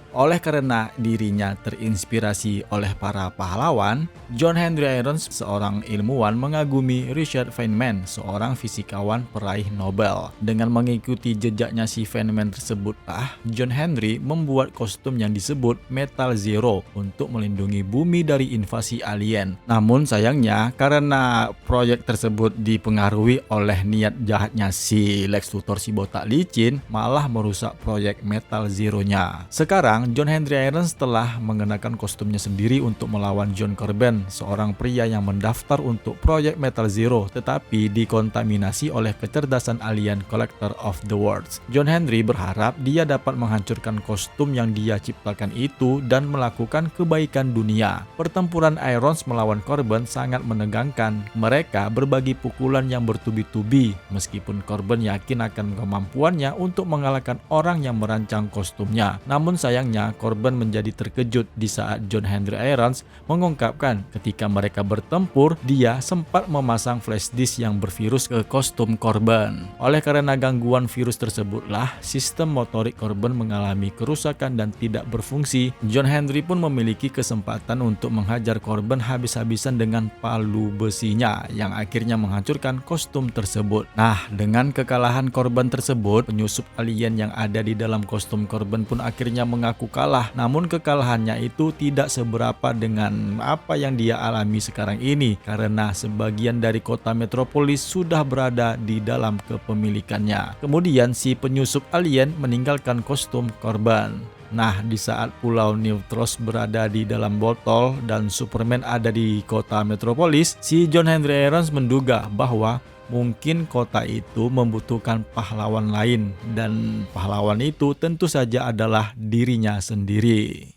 Oleh karena dirinya terinspirasi oleh para pahlawan, John Henry Irons, seorang ilmuwan, mengagumi Richard Feynman, seorang fisikawan peraih Nobel. Dengan mengikuti jejaknya si Feynman tersebutlah, John Henry membuat kostum yang disebut Metal Zero untuk melindungi bumi dari invasi alien. Namun sayangnya, karena proyek tersebut dipengaruhi oleh niat jahatnya si Lex Luthor si botak licin, malah merusak proyek Metal Zero-nya. Sekarang John Henry Irons telah mengenakan kostumnya sendiri untuk melawan John Corbin, seorang pria yang mendaftar untuk proyek Metal Zero tetapi dikontaminasi oleh kecerdasan alien Collector of the Worlds. John Henry berharap dia dapat menghancurkan kostum yang dia ciptakan itu dan melakukan kebaikan dunia. Pertempuran Irons melawan Corbin sangat menegangkan. Mereka berbagi pukulan yang bertubi-tubi, meskipun Corbin yakin akan kemampuannya untuk mengalahkan orang yang merancang kostumnya. Namun sayangnya Sayangnya, korban menjadi terkejut di saat John Henry Irons mengungkapkan ketika mereka bertempur, dia sempat memasang flash disk yang bervirus ke kostum korban. Oleh karena gangguan virus tersebutlah, sistem motorik korban mengalami kerusakan dan tidak berfungsi. John Henry pun memiliki kesempatan untuk menghajar korban habis-habisan dengan palu besinya yang akhirnya menghancurkan kostum tersebut. Nah, dengan kekalahan korban tersebut, penyusup alien yang ada di dalam kostum korban pun akhirnya mengaku kalah. Namun kekalahannya itu tidak seberapa dengan apa yang dia alami sekarang ini, karena sebagian dari kota metropolis sudah berada di dalam kepemilikannya. Kemudian si penyusup alien meninggalkan kostum korban. Nah, di saat Pulau Neutros berada di dalam botol dan Superman ada di kota metropolis, si John Henry Irons menduga bahwa mungkin kota itu membutuhkan pahlawan lain, dan pahlawan itu tentu saja adalah dirinya sendiri.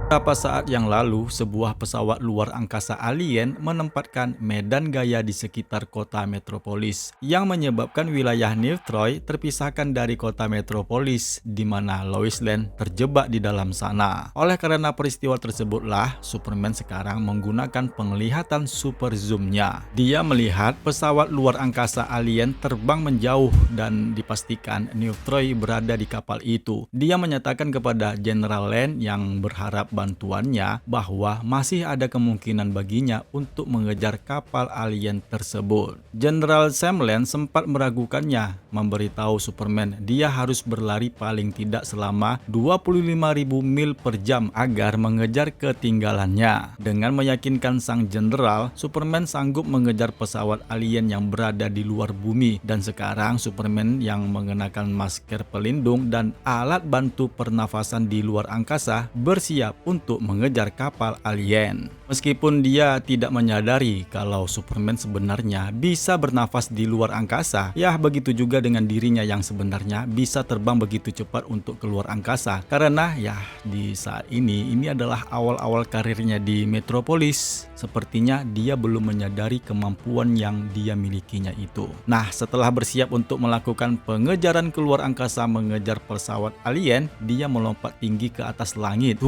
Beberapa saat yang lalu, sebuah pesawat luar angkasa alien menempatkan medan gaya di sekitar kota metropolis, yang menyebabkan wilayah Niltroy terpisahkan dari kota metropolis, di mana Lois Lane terjebak di dalam sana. Oleh karena peristiwa tersebutlah, Superman sekarang menggunakan penglihatan super zoom-nya. Dia melihat pesawat luar angkasa alien terbang menjauh dan dipastikan Niltroy berada di kapal itu. Dia menyatakan kepada General Lane yang berharap bantuannya bahwa masih ada kemungkinan baginya untuk mengejar kapal alien tersebut. Jenderal Sam Lane sempat meragukannya, memberitahu Superman dia harus berlari paling tidak selama 25.000 mil per jam agar mengejar ketinggalannya. Dengan meyakinkan sang jenderal, Superman sanggup mengejar pesawat alien yang berada di luar bumi, dan sekarang Superman yang mengenakan masker pelindung dan alat bantu pernafasan di luar angkasa bersiap untuk mengejar kapal alien. Meskipun dia tidak menyadari kalau Superman sebenarnya bisa bernafas di luar angkasa, ya begitu juga dengan dirinya yang sebenarnya bisa terbang begitu cepat untuk keluar angkasa. Karena ya di saat ini adalah awal-awal karirnya di Metropolis. Sepertinya dia belum menyadari kemampuan yang dia milikinya itu. Nah, setelah bersiap untuk melakukan pengejaran keluar angkasa mengejar pesawat alien, dia melompat tinggi ke atas langit.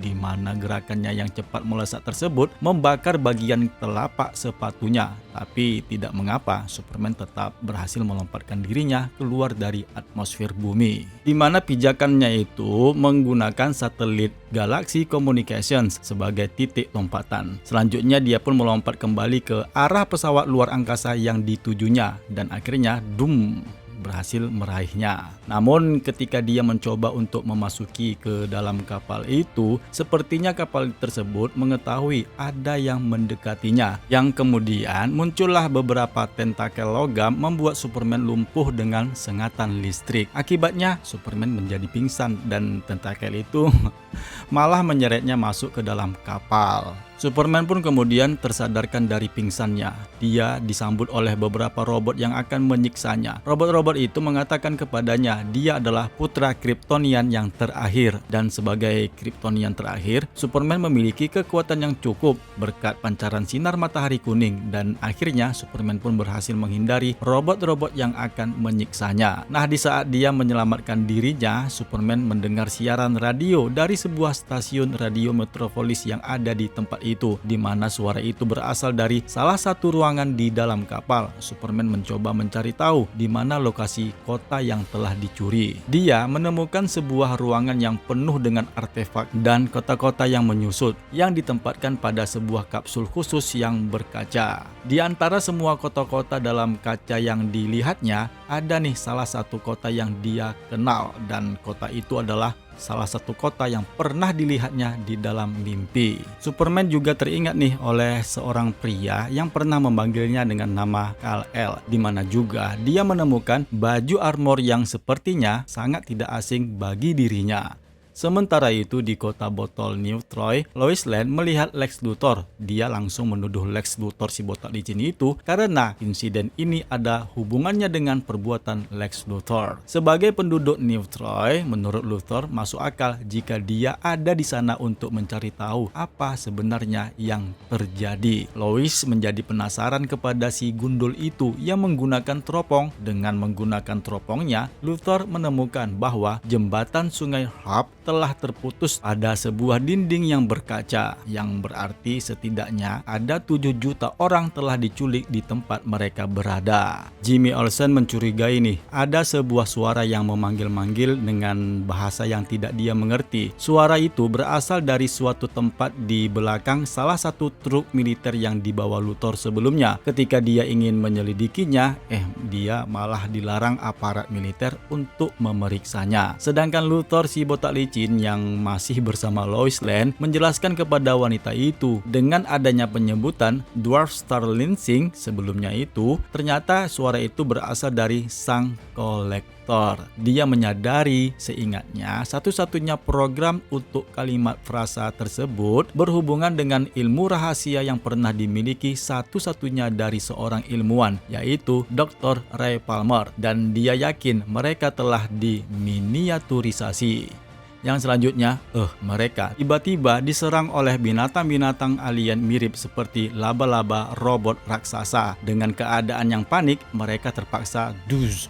Di mana gerakannya yang cepat melesat tersebut membakar bagian telapak sepatunya. Tapi tidak mengapa, Superman tetap berhasil melompatkan dirinya keluar dari atmosfer bumi. Di mana pijakannya itu menggunakan satelit Galaxy Communications sebagai titik lompatan. Selanjutnya dia pun melompat kembali ke arah pesawat luar angkasa yang ditujunya, dan akhirnya berhasil meraihnya. Namun ketika dia mencoba untuk memasuki ke dalam kapal itu, sepertinya kapal tersebut mengetahui ada yang mendekatinya, yang kemudian muncullah beberapa tentakel logam membuat Superman lumpuh dengan sengatan listrik. Akibatnya Superman menjadi pingsan dan tentakel itu malah menyeretnya masuk ke dalam kapal. Superman pun kemudian tersadarkan dari pingsannya. Dia disambut oleh beberapa robot yang akan menyiksanya. Robot-robot itu mengatakan kepadanya dia adalah putra Kryptonian yang terakhir, dan sebagai Kryptonian terakhir, Superman memiliki kekuatan yang cukup berkat pancaran sinar matahari kuning, dan akhirnya Superman pun berhasil menghindari robot-robot yang akan menyiksanya. Nah, di saat dia menyelamatkan dirinya, Superman mendengar siaran radio dari sebuah stasiun radio Metropolis yang ada di tempat itu, di mana suara itu berasal dari salah satu ruangan di dalam kapal. Superman mencoba mencari tahu di mana lokasi kota yang telah dicuri. Dia menemukan sebuah ruangan yang penuh dengan artefak dan kota-kota yang menyusut, yang ditempatkan pada sebuah kapsul khusus yang berkaca. Di antara semua kota-kota dalam kaca yang dilihatnya, ada nih salah satu kota yang dia kenal, dan kota itu adalah salah satu kota yang pernah dilihatnya di dalam mimpi. Superman juga teringat nih oleh seorang pria yang pernah memanggilnya dengan nama Kal-El, di mana juga dia menemukan baju armor yang sepertinya sangat tidak asing bagi dirinya. Sementara itu di kota botol New Troy, Lois Lane melihat Lex Luthor. Dia langsung menuduh Lex Luthor si botak licin itu karena insiden ini ada hubungannya dengan perbuatan Lex Luthor. Sebagai penduduk New Troy, menurut Luthor masuk akal jika dia ada di sana untuk mencari tahu apa sebenarnya yang terjadi. Lois menjadi penasaran kepada si gundul itu yang menggunakan teropong. Dengan menggunakan teropongnya, Luthor menemukan bahwa jembatan sungai Harp telah terputus. Ada sebuah dinding yang berkaca, yang berarti setidaknya ada 7 juta orang telah diculik di tempat mereka berada. Jimmy Olsen mencurigai nih, ada sebuah suara yang memanggil-manggil dengan bahasa yang tidak dia mengerti. Suara itu berasal dari suatu tempat di belakang salah satu truk militer yang dibawa Luthor sebelumnya. Ketika dia ingin menyelidikinya, dia malah dilarang aparat militer untuk memeriksanya. Sedangkan Luthor si botak licin yang masih bersama Lois Lane menjelaskan kepada wanita itu dengan adanya penyebutan Dwarf Starlinsing sebelumnya itu, ternyata suara itu berasal dari sang kolektor. Dia menyadari seingatnya satu-satunya program untuk kalimat frasa tersebut berhubungan dengan ilmu rahasia yang pernah dimiliki satu-satunya dari seorang ilmuwan, yaitu Dr. Ray Palmer, dan dia yakin mereka telah diminiaturisasi. Yang selanjutnya, mereka tiba-tiba diserang oleh binatang-binatang alien mirip seperti laba-laba robot raksasa. Dengan keadaan yang panik, mereka terpaksa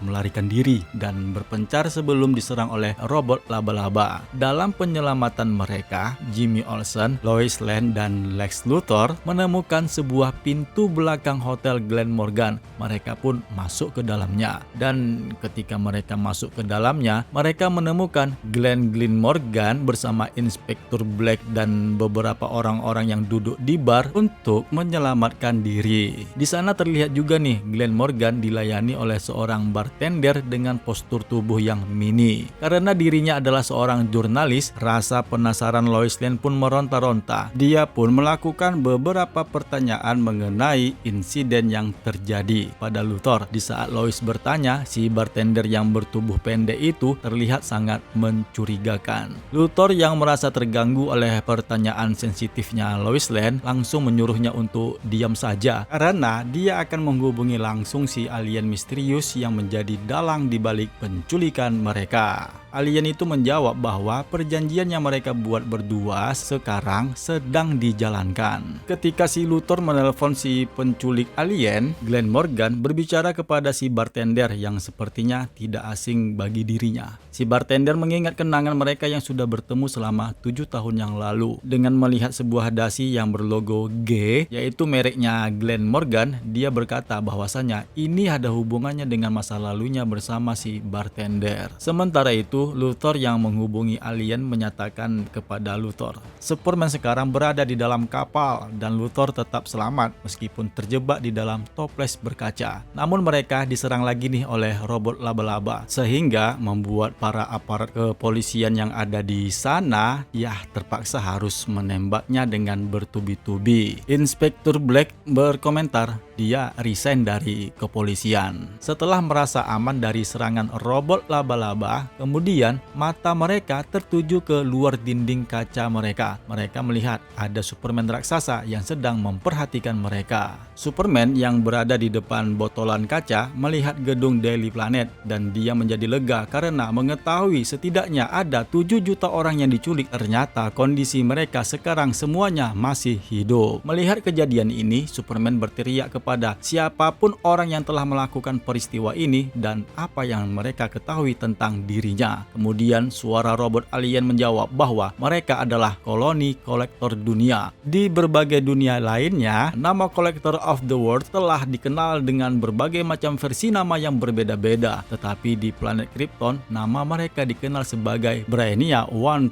melarikan diri dan berpencar sebelum diserang oleh robot laba-laba. Dalam penyelamatan mereka, Jimmy Olsen, Lois Lane, dan Lex Luthor menemukan sebuah pintu belakang Hotel Glen Morgan. Mereka pun masuk ke dalamnya. Dan ketika mereka masuk ke dalamnya, mereka menemukan Glenn Morgan bersama Inspektur Black dan beberapa orang-orang yang duduk di bar untuk menyelamatkan diri. Di sana terlihat juga nih Glenn Morgan dilayani oleh seorang bartender dengan postur tubuh yang mini. Karena dirinya adalah seorang jurnalis, rasa penasaran Lois Lane pun meronta-ronta. Dia pun melakukan beberapa pertanyaan mengenai insiden yang terjadi pada Luthor. Di saat Lois bertanya, si bartender yang bertubuh pendek itu terlihat sangat mencurigakan. Luthor yang merasa terganggu oleh pertanyaan sensitifnya Lois Lane langsung menyuruhnya untuk diam saja karena dia akan menghubungi langsung si alien misterius yang menjadi dalang di balik penculikan mereka. Alien itu menjawab bahwa perjanjian yang mereka buat berdua sekarang sedang dijalankan. Ketika si Luthor menelpon si penculik alien, Glenn Morgan berbicara kepada si bartender yang sepertinya tidak asing bagi dirinya. Si bartender mengingat kenangan mereka yang sudah bertemu selama 7 tahun yang lalu. Dengan melihat sebuah dasi yang berlogo G, yaitu mereknya Glenn Morgan, dia berkata bahwasanya ini ada hubungannya dengan masa lalunya bersama si bartender. Sementara itu, Luthor yang menghubungi alien menyatakan kepada Luthor, Superman sekarang berada di dalam kapal dan Luthor tetap selamat meskipun terjebak di dalam toples berkaca. Namun mereka diserang lagi nih oleh robot laba-laba sehingga membuat para aparat kepolisian yang ada di sana terpaksa harus menembaknya dengan bertubi-tubi. Inspektur Black berkomentar dia resign dari kepolisian. Setelah merasa aman dari serangan robot laba-laba, kemudian mata mereka tertuju ke luar dinding kaca mereka. Mereka melihat ada Superman raksasa yang sedang memperhatikan mereka. Superman yang berada di depan botolan kaca melihat gedung Daily Planet dan dia menjadi lega karena mengetahui setidaknya ada 7 juta orang yang diculik. Ternyata kondisi mereka sekarang semuanya masih hidup. Melihat kejadian ini, Superman berteriak kepada siapapun orang yang telah melakukan peristiwa ini dan apa yang mereka ketahui tentang dirinya. Kemudian suara robot alien menjawab bahwa mereka adalah koloni kolektor dunia. Di berbagai dunia lainnya, nama Collector of the World telah dikenal dengan berbagai macam versi nama yang berbeda-beda. Tetapi di planet Krypton, nama mereka dikenal sebagai Brainiac 1.0.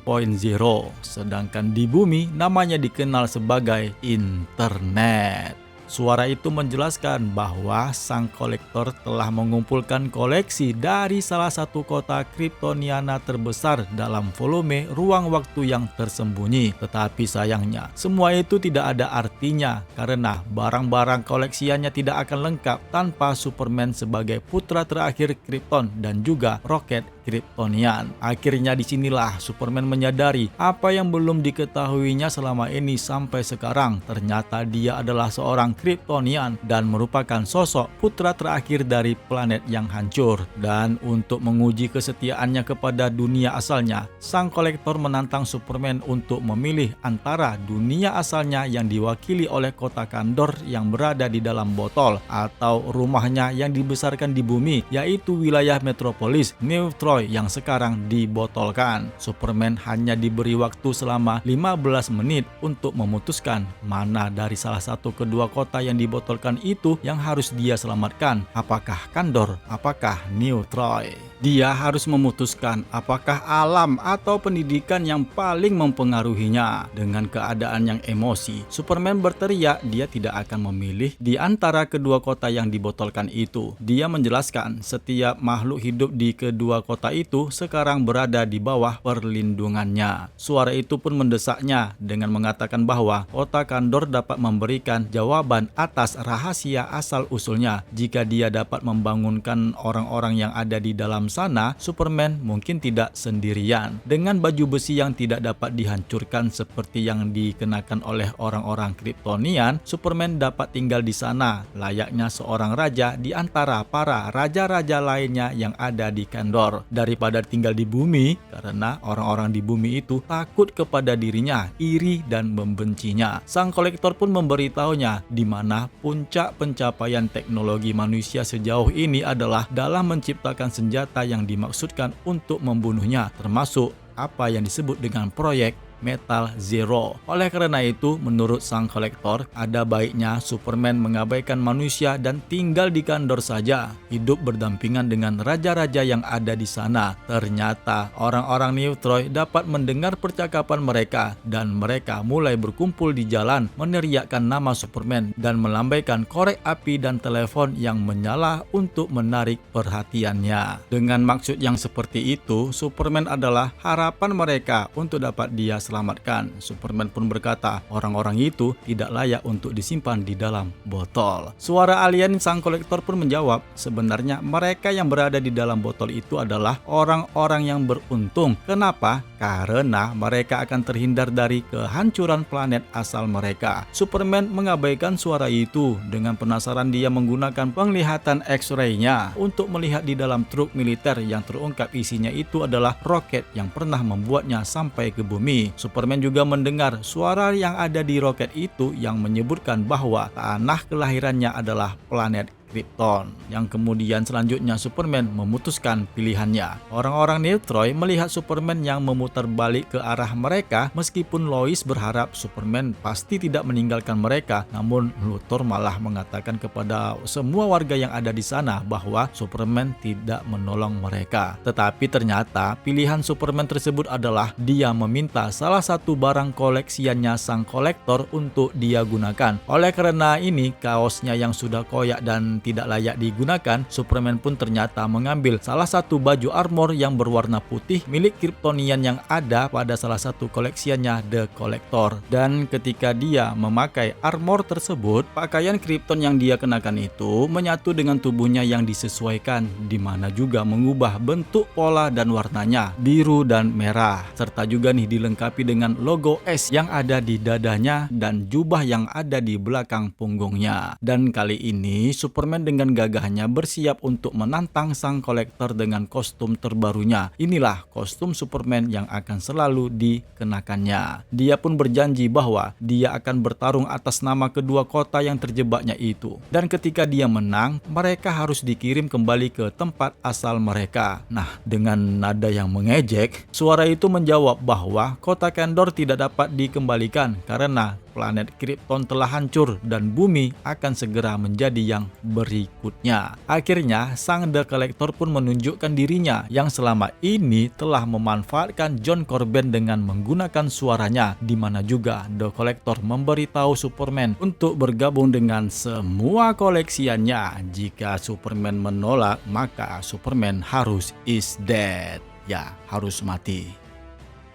Sedangkan di bumi, namanya dikenal sebagai Internet. Suara itu menjelaskan bahwa sang kolektor telah mengumpulkan koleksi dari salah satu kota Kryptoniana terbesar dalam volume ruang waktu yang tersembunyi. Tetapi sayangnya, semua itu tidak ada artinya karena barang-barang koleksiannya tidak akan lengkap tanpa Superman sebagai putra terakhir Krypton dan juga Rocket Kryptonian. Akhirnya disinilah Superman menyadari apa yang belum diketahuinya selama ini sampai sekarang. Ternyata dia adalah seorang Kryptonian dan merupakan sosok putra terakhir dari planet yang hancur. Dan untuk menguji kesetiaannya kepada dunia asalnya, sang kolektor menantang Superman untuk memilih antara dunia asalnya yang diwakili oleh kota Kandor yang berada di dalam botol atau rumahnya yang dibesarkan di bumi, yaitu wilayah metropolis New Troy yang sekarang dibotolkan. Superman hanya diberi waktu selama 15 menit untuk memutuskan mana dari salah satu kedua kota yang dibotolkan itu yang harus dia selamatkan. Apakah Kandor, apakah New Troy? Dia harus memutuskan apakah alam atau pendidikan yang paling mempengaruhinya. Dengan keadaan yang emosi, Superman berteriak dia tidak akan memilih di antara kedua kota yang dibotolkan itu. Dia menjelaskan setiap makhluk hidup di kedua kota itu sekarang berada di bawah perlindungannya. Suara itu pun mendesaknya dengan mengatakan bahwa kota Kandor dapat memberikan jawaban atas rahasia asal-usulnya. Jika dia dapat membangunkan orang-orang yang ada di dalam sana, Superman mungkin tidak sendirian. Dengan baju besi yang tidak dapat dihancurkan seperti yang dikenakan oleh orang-orang Kryptonian, Superman dapat tinggal di sana layaknya seorang raja di antara para raja-raja lainnya yang ada di Kandor, daripada tinggal di bumi, karena orang-orang di bumi itu takut kepada dirinya, iri dan membencinya. Sang kolektor pun memberitahunya di mana puncak pencapaian teknologi manusia sejauh ini adalah dalam menciptakan senjata yang dimaksudkan untuk membunuhnya, termasuk apa yang disebut dengan proyek Metal Zero. Oleh karena itu, menurut sang kolektor, ada baiknya Superman mengabaikan manusia dan tinggal di Kandor saja, hidup berdampingan dengan raja-raja yang ada di sana. Ternyata orang-orang New Troy dapat mendengar percakapan mereka dan mereka mulai berkumpul di jalan meneriakkan nama Superman dan melambaikan korek api dan telepon yang menyala untuk menarik perhatiannya. Dengan maksud yang seperti itu, Superman adalah harapan mereka untuk dapat dia selamatkan. Superman pun berkata, orang-orang itu tidak layak untuk disimpan di dalam botol. Suara alien sang kolektor pun menjawab, sebenarnya mereka yang berada di dalam botol itu adalah orang-orang yang beruntung. Kenapa? Karena mereka akan terhindar dari kehancuran planet asal mereka. Superman mengabaikan suara itu. Dengan penasaran dia menggunakan penglihatan X-ray-nya untuk melihat di dalam truk militer yang terungkap isinya itu adalah roket yang pernah membuatnya sampai ke bumi. Superman juga mendengar suara yang ada di roket itu yang menyebutkan bahwa tanah kelahirannya adalah planet Krypton, yang kemudian selanjutnya Superman memutuskan pilihannya. Orang-orang New Troy melihat Superman yang memutar balik ke arah mereka, meskipun Lois berharap Superman pasti tidak meninggalkan mereka, namun Luthor malah mengatakan kepada semua warga yang ada di sana bahwa Superman tidak menolong mereka. Tetapi ternyata pilihan Superman tersebut adalah dia meminta salah satu barang koleksiannya sang kolektor untuk dia gunakan. Oleh karena ini, kaosnya yang sudah koyak dan tidak layak digunakan, Superman pun ternyata mengambil salah satu baju armor yang berwarna putih milik Kryptonian yang ada pada salah satu koleksiannya, The Collector. Dan ketika dia memakai armor tersebut, pakaian Krypton yang dia kenakan itu menyatu dengan tubuhnya yang disesuaikan, di mana juga mengubah bentuk, pola dan warnanya, biru dan merah, serta juga nih dilengkapi dengan logo S yang ada di dadanya dan jubah yang ada di belakang punggungnya. Dan kali ini Superman dengan gagahnya bersiap untuk menantang sang kolektor dengan kostum terbarunya. Inilah kostum Superman yang akan selalu dikenakannya. Dia pun berjanji bahwa dia akan bertarung atas nama kedua kota yang terjebaknya itu. Dan ketika dia menang, mereka harus dikirim kembali ke tempat asal mereka. Nah, dengan nada yang mengejek, suara itu menjawab bahwa kota Kandor tidak dapat dikembalikan karena planet Krypton telah hancur dan bumi akan segera menjadi yang berikutnya. Akhirnya, sang The Collector pun menunjukkan dirinya yang selama ini telah memanfaatkan John Corben dengan menggunakan suaranya, di mana juga The Collector memberitahu Superman untuk bergabung dengan semua koleksiannya. Jika Superman menolak, maka Superman harus is dead. Ya, harus mati.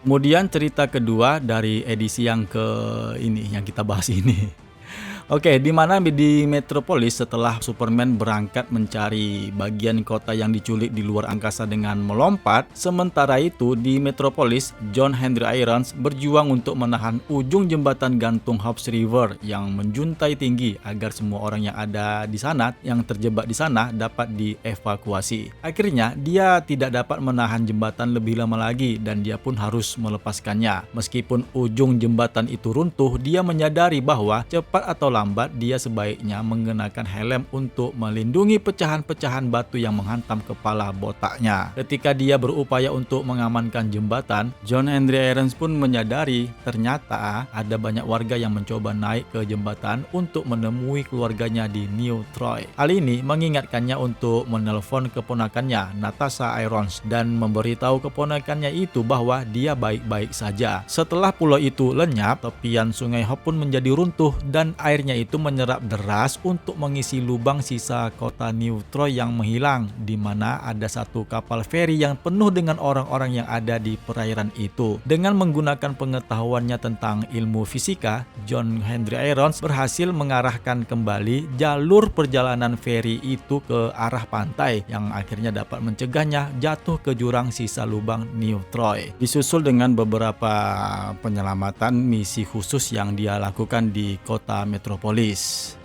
Kemudian cerita kedua dari edisi yang kita bahas ini. Oke, di mana di Metropolis setelah Superman berangkat mencari bagian kota yang diculik di luar angkasa dengan melompat, sementara itu di Metropolis, John Henry Irons berjuang untuk menahan ujung jembatan gantung Hobbs River yang menjuntai tinggi agar semua orang yang ada di sana, yang terjebak di sana dapat dievakuasi. Akhirnya, dia tidak dapat menahan jembatan lebih lama lagi dan dia pun harus melepaskannya. Meskipun ujung jembatan itu runtuh, dia menyadari bahwa cepat atau lambat dia sebaiknya mengenakan helm untuk melindungi pecahan-pecahan batu yang menghantam kepala botaknya. Ketika dia berupaya untuk mengamankan jembatan, John Henry Irons pun menyadari ternyata ada banyak warga yang mencoba naik ke jembatan untuk menemui keluarganya di New Troy. Hal ini mengingatkannya untuk menelpon keponakannya, Natasha Irons, dan memberitahu keponakannya itu bahwa dia baik-baik saja. Setelah pulau itu lenyap, tepian sungai Hope pun menjadi runtuh dan airnya itu menyerap deras untuk mengisi lubang sisa kota New Troy yang menghilang, di mana ada satu kapal feri yang penuh dengan orang-orang yang ada di perairan itu. Dengan menggunakan pengetahuannya tentang ilmu fisika, John Henry Irons berhasil mengarahkan kembali jalur perjalanan feri itu ke arah pantai yang akhirnya dapat mencegahnya jatuh ke jurang sisa lubang New Troy. Disusul dengan beberapa penyelamatan misi khusus yang dia lakukan di kota Metropolis.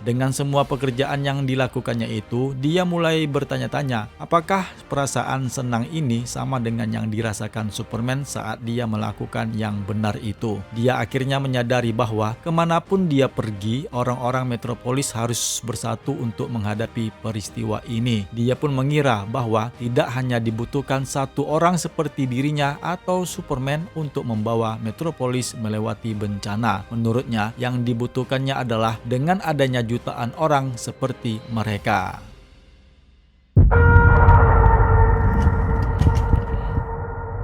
Dengan semua pekerjaan yang dilakukannya itu, dia mulai bertanya-tanya, apakah perasaan senang ini sama dengan yang dirasakan Superman saat dia melakukan yang benar itu. Dia akhirnya menyadari bahwa kemanapun dia pergi, orang-orang Metropolis harus bersatu untuk menghadapi peristiwa ini. Dia pun mengira bahwa tidak hanya dibutuhkan satu orang seperti dirinya atau Superman untuk membawa Metropolis melewati bencana. Menurutnya, yang dibutuhkannya adalah dengan adanya jutaan orang seperti mereka.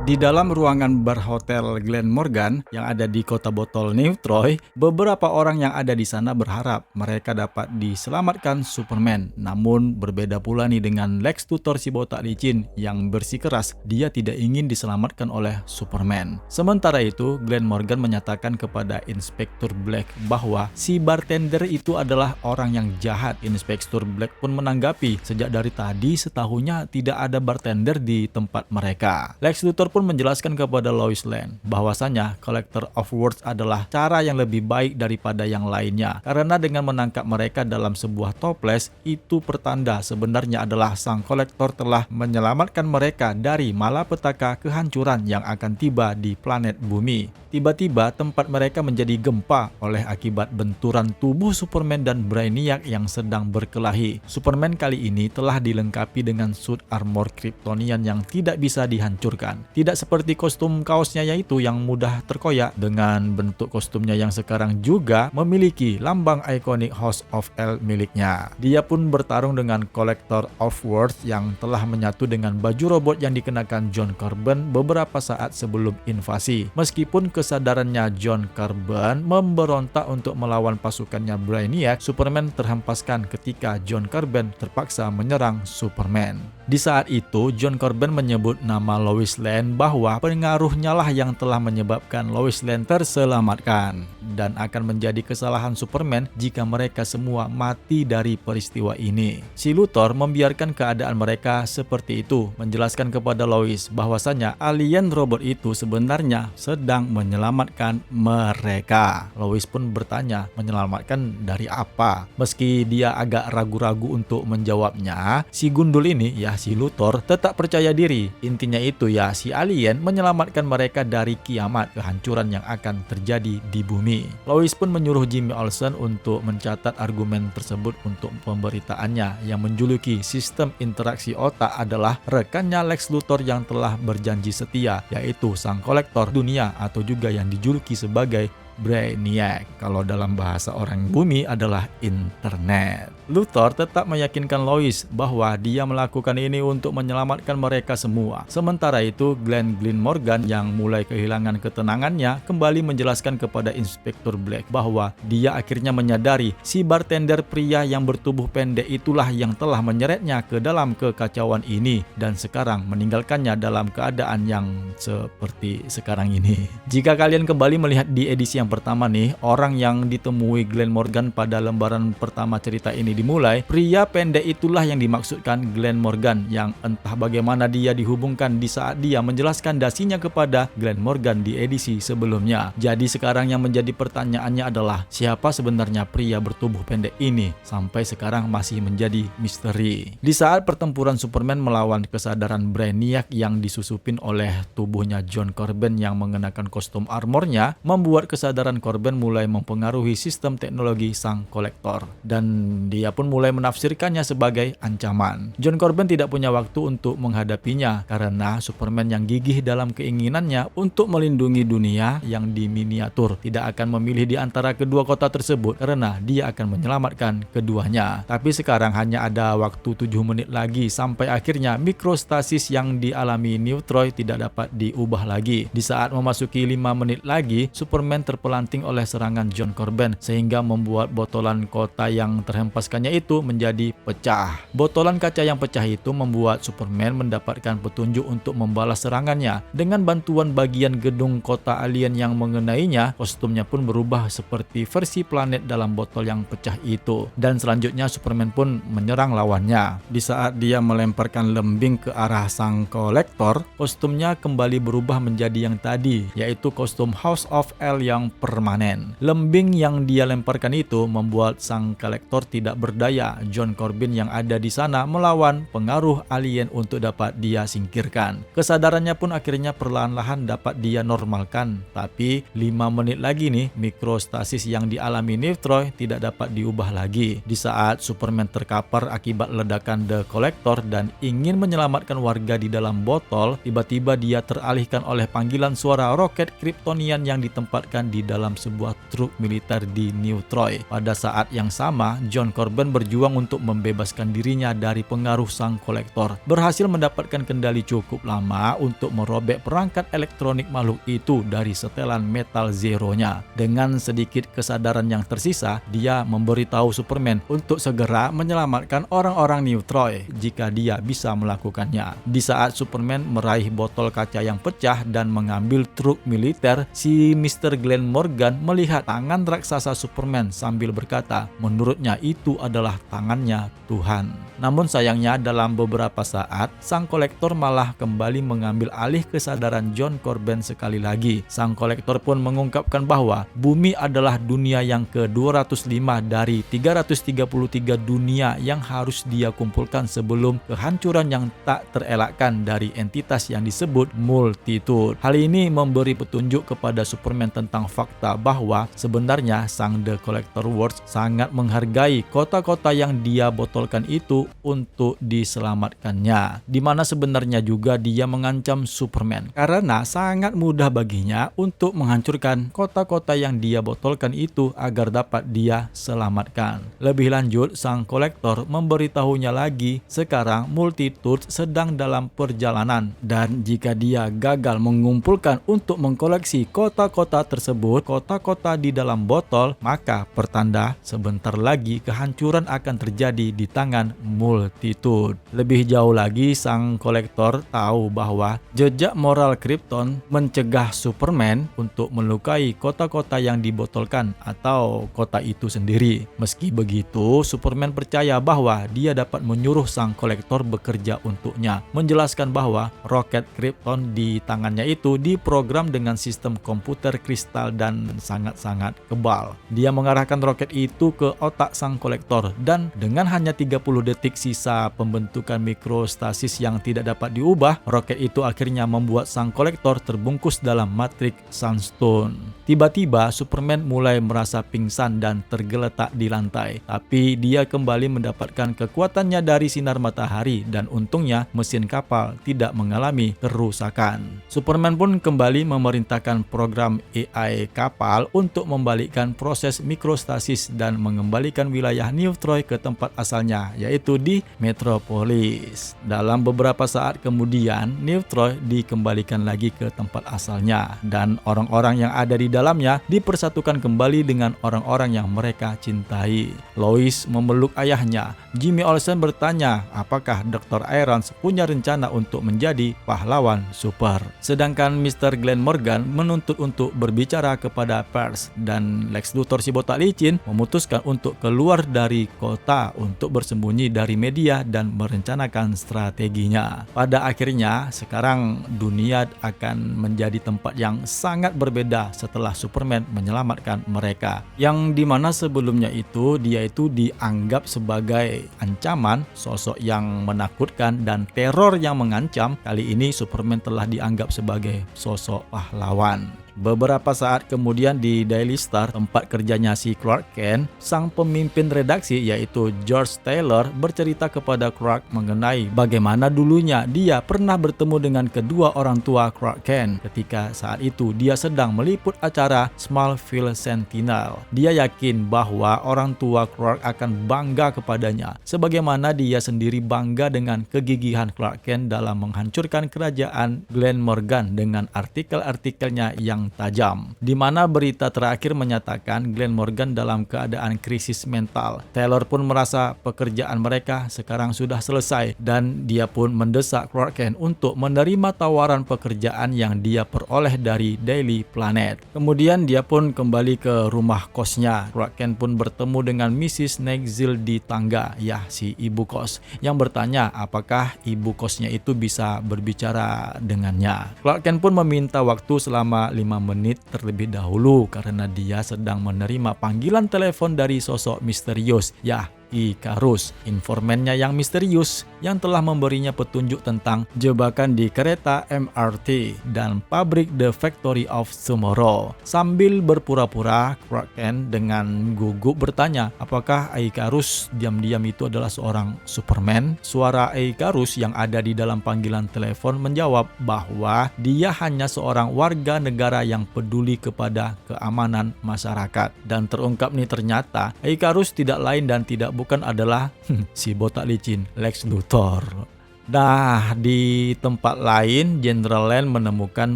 Di dalam ruangan bar hotel Glenmorgan yang ada di kota botol New Troy, beberapa orang yang ada di sana berharap mereka dapat diselamatkan Superman. Namun berbeda pula nih dengan Lex Luthor si botak licin yang bersikeras dia tidak ingin diselamatkan oleh Superman. Sementara itu, Glenmorgan menyatakan kepada Inspektur Black bahwa si bartender itu adalah orang yang jahat. Inspektur Black pun menanggapi, sejak dari tadi setahunnya tidak ada bartender di tempat mereka. Lex Luthor pun menjelaskan kepada Lois Lane bahwasanya Collector of Words adalah cara yang lebih baik daripada yang lainnya, karena dengan menangkap mereka dalam sebuah toples itu pertanda sebenarnya adalah sang kolektor telah menyelamatkan mereka dari malapetaka kehancuran yang akan tiba di planet bumi. Tiba-tiba tempat mereka menjadi gempa oleh akibat benturan tubuh Superman dan Brainiac yang sedang berkelahi. Superman kali ini telah dilengkapi dengan suit armor Kryptonian yang tidak bisa dihancurkan. Tidak seperti kostum kaosnya yaitu yang mudah terkoyak. Dengan bentuk kostumnya yang sekarang juga memiliki lambang ikonik House of L miliknya. Dia pun bertarung dengan Collector of Words yang telah menyatu dengan baju robot yang dikenakan John Carbon beberapa saat sebelum invasi. Meskipun kesadarannya John Carbon memberontak untuk melawan pasukannya Brainiac, Superman terhempaskan ketika John Carbon terpaksa menyerang Superman. Di saat itu, John Carbon menyebut nama Lois Lane bahwa pengaruhnya lah yang telah menyebabkan Lois Lane terselamatkan dan akan menjadi kesalahan Superman jika mereka semua mati dari peristiwa ini. Si Luthor membiarkan keadaan mereka seperti itu, menjelaskan kepada Lois bahwasanya alien robot itu sebenarnya sedang menyelamatkan mereka. Lois pun bertanya, menyelamatkan dari apa? Meski dia agak ragu-ragu untuk menjawabnya, si gundul ini si Luthor tetap percaya diri. Intinya itu si alien menyelamatkan mereka dari kiamat, kehancuran yang akan terjadi di bumi. Lois pun menyuruh Jimmy Olsen untuk mencatat argumen tersebut untuk pemberitaannya. Yang menjuluki sistem interaksi otak adalah rekannya Lex Luthor yang telah berjanji setia, yaitu sang kolektor dunia atau juga yang dijuluki sebagai Brainiac. Kalau dalam bahasa orang bumi adalah internet. Luthor tetap meyakinkan Lois bahwa dia melakukan ini untuk menyelamatkan mereka semua. Sementara itu, Glenn Morgan yang mulai kehilangan ketenangannya kembali menjelaskan kepada Inspektur Black bahwa dia akhirnya menyadari si bartender pria yang bertubuh pendek itulah yang telah menyeretnya ke dalam kekacauan ini dan sekarang meninggalkannya dalam keadaan yang seperti sekarang ini. Jika kalian kembali melihat di edisi yang yang pertama nih, orang yang ditemui Glenn Morgan pada lembaran pertama cerita ini dimulai, pria pendek itulah yang dimaksudkan Glenn Morgan, yang entah bagaimana dia dihubungkan di saat dia menjelaskan dasinya kepada Glenn Morgan di edisi sebelumnya. Jadi sekarang yang menjadi pertanyaannya adalah, siapa sebenarnya pria bertubuh pendek ini? Sampai sekarang masih menjadi misteri. Di saat pertempuran Superman melawan kesadaran Brainiac yang disusupin oleh tubuhnya John Corben yang mengenakan kostum armornya, membuat kesadaran Corben mulai mempengaruhi sistem teknologi sang kolektor, dan dia pun mulai menafsirkannya sebagai ancaman. John Corben tidak punya waktu untuk menghadapinya karena Superman yang gigih dalam keinginannya untuk melindungi dunia yang diminiatur tidak akan memilih di antara kedua kota tersebut karena dia akan menyelamatkan keduanya. Tapi sekarang hanya ada waktu 7 menit lagi sampai akhirnya mikrostasis yang dialami New Troy tidak dapat diubah lagi. Di saat memasuki 5 menit lagi, Superman terpelanting oleh serangan John Corben sehingga membuat botolan kota yang terhempaskannya itu menjadi pecah. Botolan kaca yang pecah itu membuat Superman mendapatkan petunjuk untuk membalas serangannya. Dengan bantuan bagian gedung kota alien yang mengenainya, kostumnya pun berubah seperti versi planet dalam botol yang pecah itu. Dan selanjutnya Superman pun menyerang lawannya. Di saat dia melemparkan lembing ke arah sang kolektor, kostumnya kembali berubah menjadi yang tadi, yaitu kostum House of L yang permanen. Lembing yang dia lemparkan itu membuat sang kolektor tidak berdaya. John Corben yang ada di sana melawan pengaruh alien untuk dapat dia singkirkan. Kesadarannya pun akhirnya perlahan-lahan dapat dia normalkan. Tapi 5 menit lagi nih, mikrostasis yang dialami New Troy tidak dapat diubah lagi. Di saat Superman terkapar akibat ledakan The Collector dan ingin menyelamatkan warga di dalam botol, tiba-tiba dia teralihkan oleh panggilan suara roket Kryptonian yang ditempatkan di dalam sebuah truk militer di New Troy. Pada saat yang sama, John Corben berjuang untuk membebaskan dirinya dari pengaruh sang kolektor. Berhasil mendapatkan kendali cukup lama untuk merobek perangkat elektronik makhluk itu dari setelan metal Zero-nya. Dengan sedikit kesadaran yang tersisa, dia memberitahu Superman untuk segera menyelamatkan orang-orang New Troy jika dia bisa melakukannya. Di saat Superman meraih botol kaca yang pecah dan mengambil truk militer, si Mr. Glenn Morgan melihat tangan raksasa Superman sambil berkata, menurutnya itu adalah tangannya Tuhan. Namun sayangnya dalam beberapa saat, sang kolektor malah kembali mengambil alih kesadaran John Corben sekali lagi. Sang kolektor pun mengungkapkan bahwa bumi adalah dunia yang ke-205 dari 333 dunia yang harus dia kumpulkan sebelum kehancuran yang tak terelakkan dari entitas yang disebut multitude. Hal ini memberi petunjuk kepada Superman tentang fakta bahwa sebenarnya sang The Collector Words sangat menghargai kota-kota yang dia botolkan itu untuk diselamatkannya, di mana sebenarnya juga dia mengancam Superman karena sangat mudah baginya untuk menghancurkan kota-kota yang dia botolkan itu agar dapat dia selamatkan. Lebih lanjut, sang kolektor memberitahunya lagi sekarang multitude sedang dalam perjalanan dan jika dia gagal mengumpulkan untuk mengkoleksi kota-kota tersebut, kota-kota di dalam botol, maka pertanda sebentar lagi kehancuran akan terjadi di tangan multitude. Lebih jauh lagi, sang kolektor tahu bahwa jejak moral Krypton mencegah Superman untuk melukai kota-kota yang dibotolkan atau kota itu sendiri. Meski begitu, Superman percaya bahwa dia dapat menyuruh sang kolektor bekerja untuknya, menjelaskan bahwa roket Krypton di tangannya itu diprogram dengan sistem komputer kristal dan sangat-sangat kebal. Dia mengarahkan roket itu ke otak sang kolektor dan dengan hanya 30 detik sisa pembentukan mikrostasis yang tidak dapat diubah, roket itu akhirnya membuat sang kolektor terbungkus dalam matriks Sunstone. Tiba-tiba Superman mulai merasa pingsan dan tergeletak di lantai, tapi dia kembali mendapatkan kekuatannya dari sinar matahari dan untungnya mesin kapal tidak mengalami kerusakan. Superman pun kembali memerintahkan program AI kapal untuk membalikkan proses mikrostasis dan mengembalikan wilayah New Troy ke tempat asalnya, yaitu di Metropolis. Dalam beberapa saat kemudian, New Troy dikembalikan lagi ke tempat asalnya dan orang-orang yang ada di dalamnya dipersatukan kembali dengan orang-orang yang mereka cintai. Lois memeluk ayahnya. Jimmy Olsen bertanya apakah Dr. Irons punya rencana untuk menjadi pahlawan super. Sedangkan Mr. Glenn Morgan menuntut untuk berbicara kepada pers dan Lex Luthor si botak licin memutuskan untuk keluar dari kota untuk bersembunyi dari media dan merencanakan strateginya. Pada akhirnya sekarang dunia akan menjadi tempat yang sangat berbeda setelah Superman menyelamatkan mereka, yang dimana sebelumnya itu dia itu dianggap sebagai ancaman, sosok yang menakutkan dan teror yang mengancam. Kali ini Superman telah dianggap sebagai sosok pahlawan. Beberapa saat kemudian di Daily Star, tempat kerjanya si Clark Kent, sang pemimpin redaksi yaitu George Taylor bercerita kepada Clark mengenai bagaimana dulunya dia pernah bertemu dengan kedua orang tua Clark Kent ketika saat itu dia sedang meliput acara Smallville Sentinel. Dia yakin bahwa orang tua Clark akan bangga kepadanya, sebagaimana dia sendiri bangga dengan kegigihan Clark Kent dalam menghancurkan kerajaan Glen Morgan dengan artikel-artikelnya yang tajam, di mana berita terakhir menyatakan Glen Morgan dalam keadaan krisis mental. Taylor pun merasa pekerjaan mereka sekarang sudah selesai dan dia pun mendesak Clark Kent untuk menerima tawaran pekerjaan yang dia peroleh dari Daily Planet. Kemudian dia pun kembali ke rumah kosnya. Clark Kent pun bertemu dengan Mrs. Nexil di tangga, ya si ibu kos, yang bertanya apakah ibu kosnya itu bisa berbicara dengannya. Clark Kent pun meminta waktu selama 5 menit terlebih dahulu karena dia sedang menerima panggilan telepon dari sosok misterius, ya Icarus, informannya yang misterius yang telah memberinya petunjuk tentang jebakan di kereta MRT dan pabrik The Factory of Tomorrow. Sambil berpura-pura, Clark Kent dengan gugup bertanya apakah Icarus diam-diam itu adalah seorang Superman. Suara Icarus yang ada di dalam panggilan telepon menjawab bahwa dia hanya seorang warga negara yang peduli kepada keamanan masyarakat. Dan terungkap nih, ternyata Icarus tidak lain dan tidak bukan adalah si botak licin Lex Luthor. Nah, di tempat lain, General Land menemukan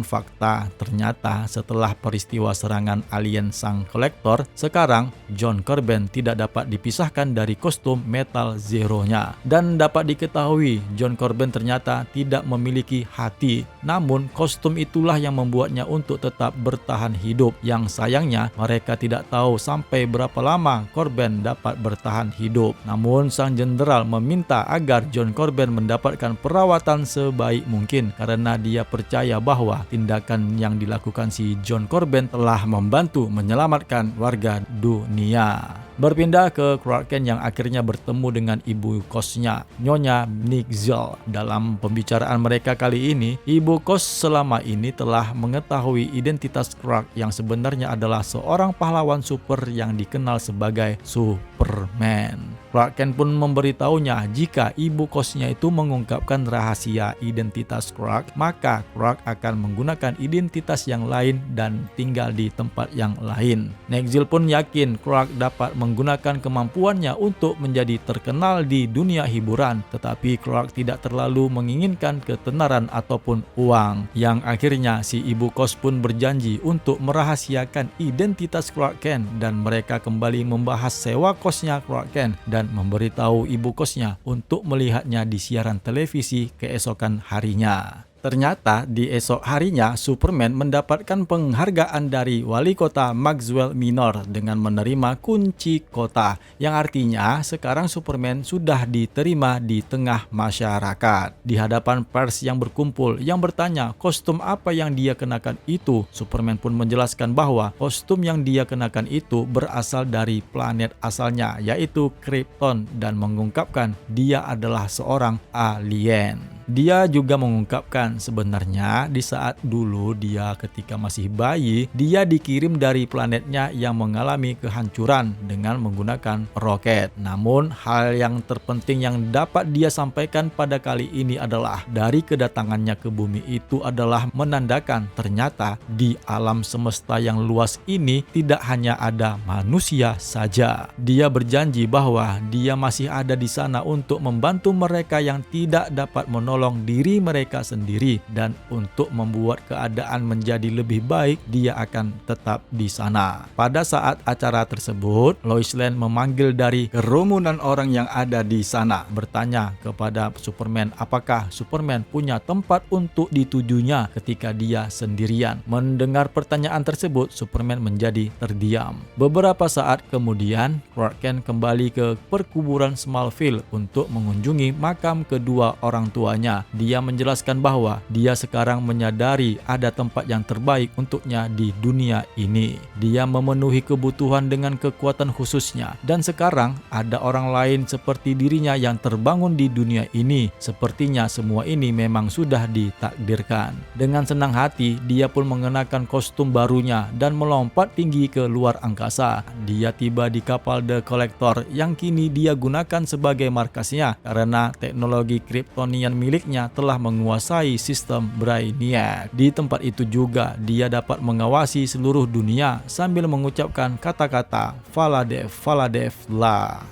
fakta. Ternyata setelah peristiwa serangan alien sang kolektor, sekarang John Corben tidak dapat dipisahkan dari kostum Metal Zero-nya. Dan dapat diketahui, John Corben ternyata tidak memiliki hati. Namun, kostum itulah yang membuatnya untuk tetap bertahan hidup. Yang sayangnya, mereka tidak tahu sampai berapa lama Corben dapat bertahan hidup. Namun, sang jenderal meminta agar John Corben mendapatkan perawatan sebaik mungkin karena dia percaya bahwa tindakan yang dilakukan si John Corben telah membantu menyelamatkan warga dunia. Berpindah ke Clark Kent yang akhirnya bertemu dengan ibu kosnya, Nyonya Nexil. Dalam pembicaraan mereka kali ini, ibu kos selama ini telah mengetahui identitas Clark yang sebenarnya adalah seorang pahlawan super yang dikenal sebagai Superman. Clark Kent pun memberitahunya jika ibu kosnya itu mengungkapkan rahasia identitas Clark, maka Clark akan menggunakan identitas yang lain dan tinggal di tempat yang lain. Nexil pun yakin Clark dapat menggunakan kemampuannya untuk menjadi terkenal di dunia hiburan, tetapi Clark tidak terlalu menginginkan ketenaran ataupun uang. Yang akhirnya si ibu kos pun berjanji untuk merahasiakan identitas Clark Kent dan mereka kembali membahas sewa kosnya Clark Kent dan memberitahu ibu kosnya untuk melihatnya di siaran televisi keesokan harinya. Ternyata di esok harinya Superman mendapatkan penghargaan dari wali kota Maxwell Minor dengan menerima kunci kota, yang artinya sekarang Superman sudah diterima di tengah masyarakat. Di hadapan pers yang berkumpul yang bertanya kostum apa yang dia kenakan itu, Superman pun menjelaskan bahwa kostum yang dia kenakan itu berasal dari planet asalnya yaitu Krypton dan mengungkapkan dia adalah seorang alien. Dia juga mengungkapkan sebenarnya di saat dulu dia ketika masih bayi, dia dikirim dari planetnya yang mengalami kehancuran dengan menggunakan roket. Namun hal yang terpenting yang dapat dia sampaikan pada kali ini adalah dari kedatangannya ke bumi itu adalah menandakan ternyata di alam semesta yang luas ini tidak hanya ada manusia saja. Dia berjanji bahwa dia masih ada di sana untuk membantu mereka yang tidak dapat menolong menolong diri mereka sendiri, dan untuk membuat keadaan menjadi lebih baik, dia akan tetap di sana. Pada saat acara tersebut, Lois Lane memanggil dari kerumunan orang yang ada di sana, bertanya kepada Superman apakah Superman punya tempat untuk ditujunya ketika dia sendirian. Mendengar pertanyaan tersebut, Superman menjadi terdiam. Beberapa saat kemudian, Clark Kent kembali ke perkuburan Smallville untuk mengunjungi makam kedua orang tuanya. Dia menjelaskan bahwa dia sekarang menyadari ada tempat yang terbaik untuknya di dunia ini. Dia memenuhi kebutuhan dengan kekuatan khususnya, dan sekarang ada orang lain seperti dirinya yang terbangun di dunia ini. Sepertinya semua ini memang sudah ditakdirkan. Dengan senang hati, dia pun mengenakan kostum barunya dan melompat tinggi ke luar angkasa. Dia tiba di kapal The Collector yang kini dia gunakan sebagai markasnya karena teknologi Kryptonian miliknya telah menguasai sistem Brainiac. Di tempat itu juga dia dapat mengawasi seluruh dunia sambil mengucapkan kata-kata Valadev, Valadev lah.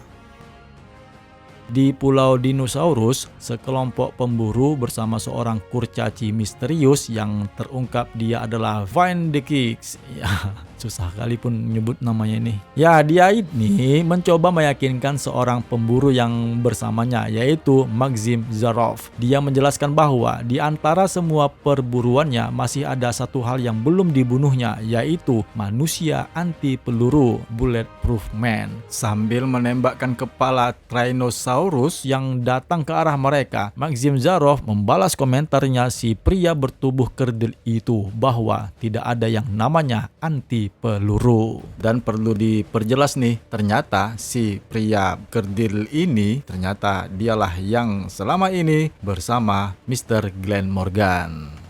Di Pulau Dinosaurus, sekelompok pemburu bersama seorang kurcaci misterius yang terungkap dia adalah Vine the Kicks. Ya, susah kali pun menyebut namanya ini. Ya, dia ini mencoba meyakinkan seorang pemburu yang bersamanya, yaitu Maxim Zarov. Dia menjelaskan bahwa di antara semua perburuannya masih ada satu hal yang belum dibunuhnya, yaitu manusia anti peluru, Bulletproof Man. Sambil menembakkan kepala Tyrannosaurus yang datang ke arah mereka, Maxim Zarov membalas komentarnya si pria bertubuh kerdil itu bahwa tidak ada yang namanya anti peluru. Dan perlu diperjelas nih, ternyata si pria kerdil ini ternyata dialah yang selama ini bersama Mr. Glenn Morgan.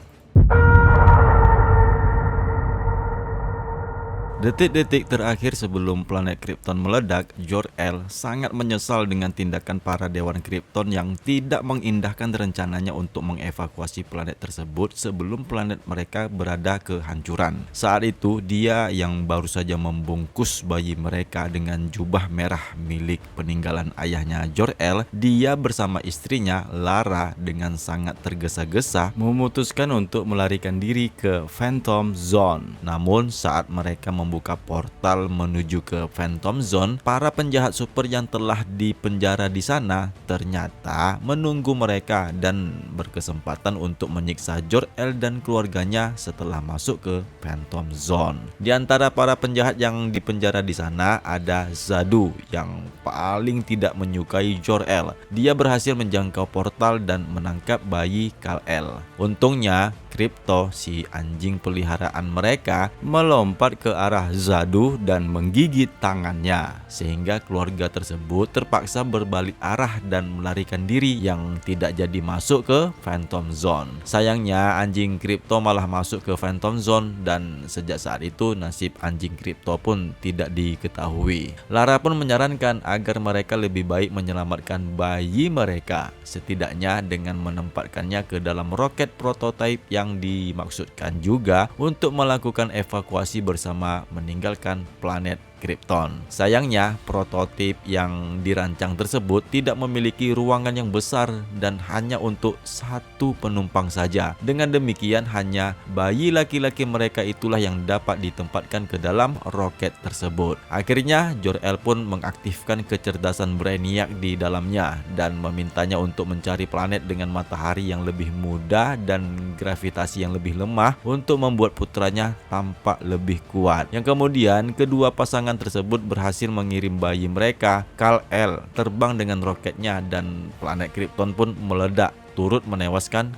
Detik-detik terakhir sebelum planet Krypton meledak, Jor-El sangat menyesal dengan tindakan para Dewan Krypton yang tidak mengindahkan rencananya untuk mengevakuasi planet tersebut sebelum planet mereka berada kehancuran. Saat itu, dia yang baru saja membungkus bayi mereka dengan jubah merah milik peninggalan ayahnya Jor-El, dia bersama istrinya Lara dengan sangat tergesa-gesa memutuskan untuk melarikan diri ke Phantom Zone. Namun saat mereka membuka portal menuju ke Phantom Zone, para penjahat super yang telah dipenjara di sana ternyata menunggu mereka dan berkesempatan untuk menyiksa Jor-El dan keluarganya setelah masuk ke Phantom Zone. Di antara para penjahat yang dipenjara di sana ada Zadu yang paling tidak menyukai Jor-El. Dia berhasil menjangkau portal dan menangkap bayi Kal-El. Untungnya Krypto, si anjing peliharaan mereka, melompat ke arah Zadu dan menggigit tangannya, sehingga keluarga tersebut terpaksa berbalik arah dan melarikan diri yang tidak jadi masuk ke Phantom Zone. Sayangnya anjing Krypto malah masuk ke Phantom Zone dan sejak saat itu nasib anjing Krypto pun tidak diketahui. Lara pun menyarankan agar mereka lebih baik menyelamatkan bayi mereka, setidaknya dengan menempatkannya ke dalam roket prototipe yang dimaksudkan juga untuk melakukan evakuasi bersama meninggalkan planet Krypton. Sayangnya, prototip yang dirancang tersebut tidak memiliki ruangan yang besar dan hanya untuk satu penumpang saja. Dengan demikian, hanya bayi laki-laki mereka itulah yang dapat ditempatkan ke dalam roket tersebut. Akhirnya, Jor-El pun mengaktifkan kecerdasan Brainiac di dalamnya dan memintanya untuk mencari planet dengan matahari yang lebih mudah dan gravitasi yang lebih lemah untuk membuat putranya tampak lebih kuat. Yang kemudian, kedua pasangan tersebut berhasil mengirim bayi mereka, Kal-El, terbang dengan roketnya dan planet Krypton pun meledak, turut menewaskan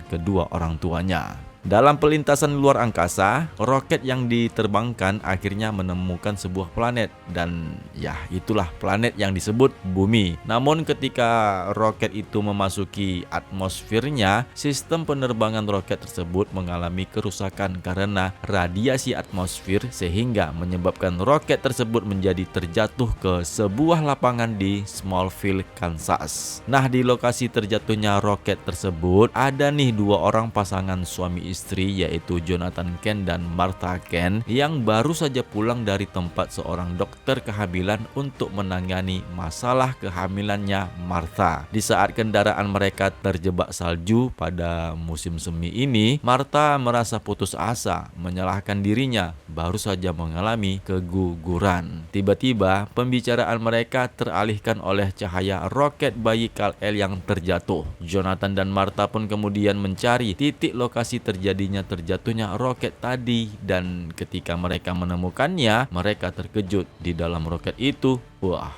kedua orang tuanya. Dalam pelintasan luar angkasa, roket yang diterbangkan akhirnya menemukan sebuah planet dan ya itulah planet yang disebut Bumi. Namun ketika roket itu memasuki atmosfernya, sistem penerbangan roket tersebut mengalami kerusakan karena radiasi atmosfer sehingga menyebabkan roket tersebut menjadi terjatuh ke sebuah lapangan di Smallville, Kansas. Nah, di lokasi terjatuhnya roket tersebut ada nih dua orang pasangan suami suami istri yaitu Jonathan Kent dan Martha Kent yang baru saja pulang dari tempat seorang dokter kehamilan untuk menangani masalah kehamilannya Martha. Di saat kendaraan mereka terjebak salju pada musim semi ini, Martha merasa putus asa, menyalahkan dirinya baru saja mengalami keguguran. Tiba-tiba pembicaraan mereka teralihkan oleh cahaya roket bayi Kal-El yang terjatuh. Jonathan dan Martha pun kemudian mencari titik lokasi terjatuhnya roket tadi, dan ketika mereka menemukannya, mereka terkejut. Di dalam roket itu,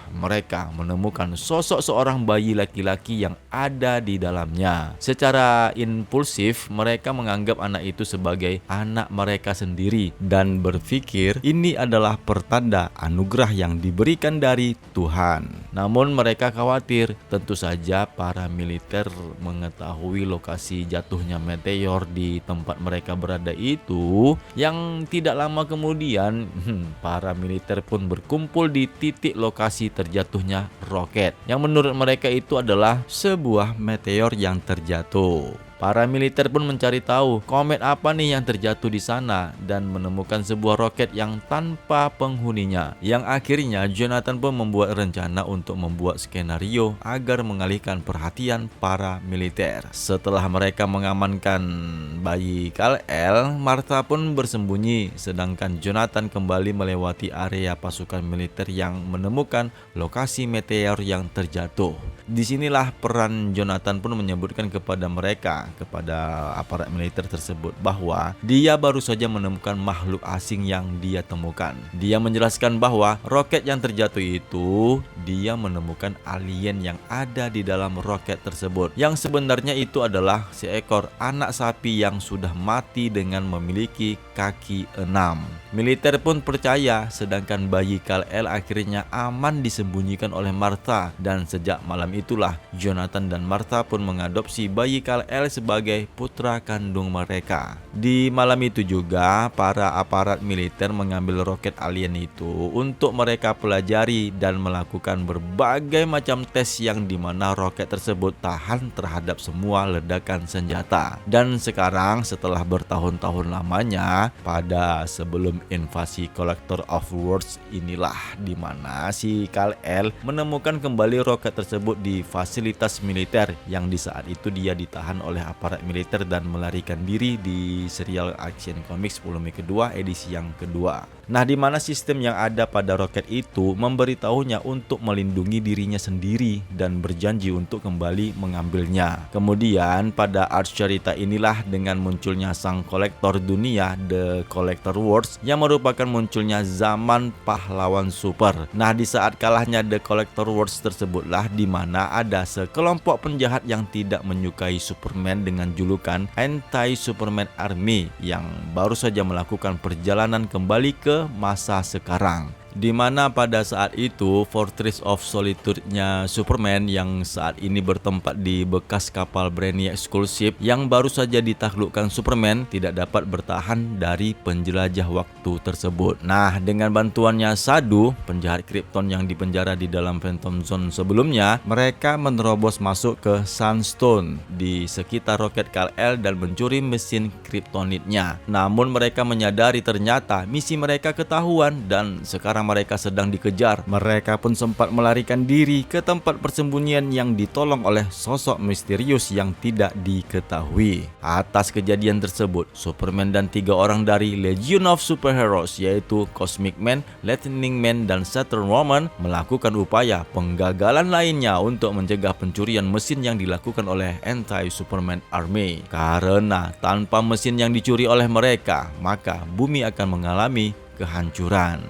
mereka menemukan sosok seorang bayi laki-laki yang ada di dalamnya. Secara impulsif, mereka menganggap anak itu sebagai anak mereka sendiri dan berpikir ini adalah pertanda anugerah yang diberikan dari Tuhan. Namun mereka khawatir. Tentu saja para militer mengetahui lokasi jatuhnya meteor di tempat mereka berada itu. Yang tidak lama kemudian, para militer pun berkumpul di titik lokasi terjatuhnya roket, yang menurut mereka itu adalah sebuah meteor yang terjatuh. Para militer pun mencari tahu komet apa nih yang terjatuh di sana dan menemukan sebuah roket yang tanpa penghuninya. Yang akhirnya Jonathan pun membuat rencana untuk membuat skenario agar mengalihkan perhatian para militer. Setelah mereka mengamankan bayi Kal-El, Martha pun bersembunyi sedangkan Jonathan kembali melewati area pasukan militer yang menemukan lokasi meteor yang terjatuh. Disinilah peran Jonathan pun menyebutkan kepada mereka, kepada aparat militer tersebut, bahwa dia baru saja menemukan makhluk asing yang dia temukan. Dia menjelaskan bahwa roket yang terjatuh itu, dia menemukan alien yang ada di dalam roket tersebut, yang sebenarnya itu adalah seekor anak sapi yang sudah mati dengan memiliki kaki 6. Militer pun percaya, sedangkan bayi Kal-El akhirnya aman disembunyikan oleh Martha, dan sejak malam itulah Jonathan dan Martha pun mengadopsi bayi Kal-El sebagai putra kandung mereka. Di malam itu juga para aparat militer mengambil roket alien itu untuk mereka pelajari dan melakukan berbagai macam tes yang dimana roket tersebut tahan terhadap semua ledakan senjata. Dan sekarang setelah bertahun-tahun lamanya, pada sebelum invasi Collector of Worlds inilah dimana si Kal-El menemukan kembali roket tersebut di fasilitas militer, yang di saat itu dia ditahan oleh aparat militer dan melarikan diri di serial Action Comics 10 Mei kedua edisi yang kedua. Nah, di mana sistem yang ada pada roket itu memberitahunya untuk melindungi dirinya sendiri dan berjanji untuk kembali mengambilnya. Kemudian pada arc cerita inilah dengan munculnya sang kolektor dunia The Collector Worlds, yang merupakan munculnya zaman pahlawan super. Nah, di saat kalahnya The Collector Worlds tersebutlah di mana ada sekelompok penjahat yang tidak menyukai Superman dengan julukan Anti-Superman Army yang baru saja melakukan perjalanan kembali ke masa sekarang, di mana pada saat itu Fortress of Solitude-nya Superman yang saat ini bertempat di bekas kapal Brainiac Schoolship yang baru saja ditaklukkan Superman tidak dapat bertahan dari penjelajah waktu tersebut. Nah, dengan bantuannya Sadu, penjahat Krypton yang dipenjara di dalam Phantom Zone sebelumnya, mereka menerobos masuk ke Sunstone di sekitar roket Kal-El dan mencuri mesin Kryptonite-nya. Namun mereka menyadari ternyata misi mereka ketahuan dan sekarang mereka sedang dikejar. Mereka pun sempat melarikan diri ke tempat persembunyian yang ditolong oleh sosok misterius yang tidak diketahui. Atas kejadian tersebut, Superman dan 3 orang dari Legion of Superheroes yaitu Cosmic Man, Lightning Man, dan Saturn Woman melakukan upaya penggagalan lainnya untuk mencegah pencurian mesin yang dilakukan oleh Anti-Superman Army. Karena tanpa mesin yang dicuri oleh mereka, maka bumi akan mengalami kehancuran.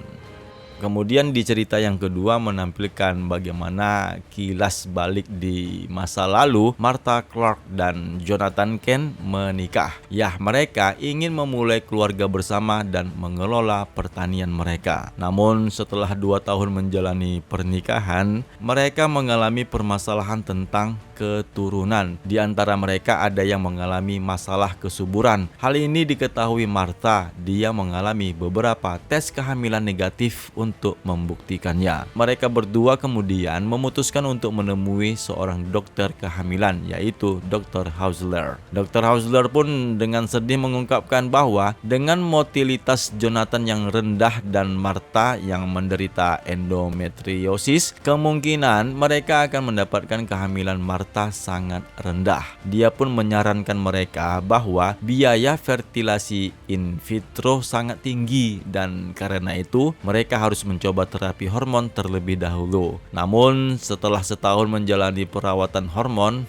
Kemudian di cerita yang kedua menampilkan bagaimana kilas balik di masa lalu Martha Clark dan Jonathan Kent menikah. Ya, mereka ingin memulai keluarga bersama dan mengelola pertanian mereka. Namun setelah 2 tahun menjalani pernikahan, mereka mengalami permasalahan tentang keturunan. Di antara mereka ada yang mengalami masalah kesuburan. Hal ini diketahui Martha. Dia mengalami beberapa tes kehamilan negatif untuk untuk membuktikannya. Mereka berdua kemudian memutuskan untuk menemui seorang dokter kehamilan, yaitu Dr. Hausler. Dr. Hausler pun dengan sedih mengungkapkan bahwa dengan motilitas Jonathan yang rendah dan Martha yang menderita endometriosis, kemungkinan mereka akan mendapatkan kehamilan Martha sangat rendah. Dia pun menyarankan mereka bahwa biaya fertilasi in vitro sangat tinggi dan karena itu mereka harus mencoba terapi hormon terlebih dahulu. Namun setelah setahun menjalani perawatan hormon,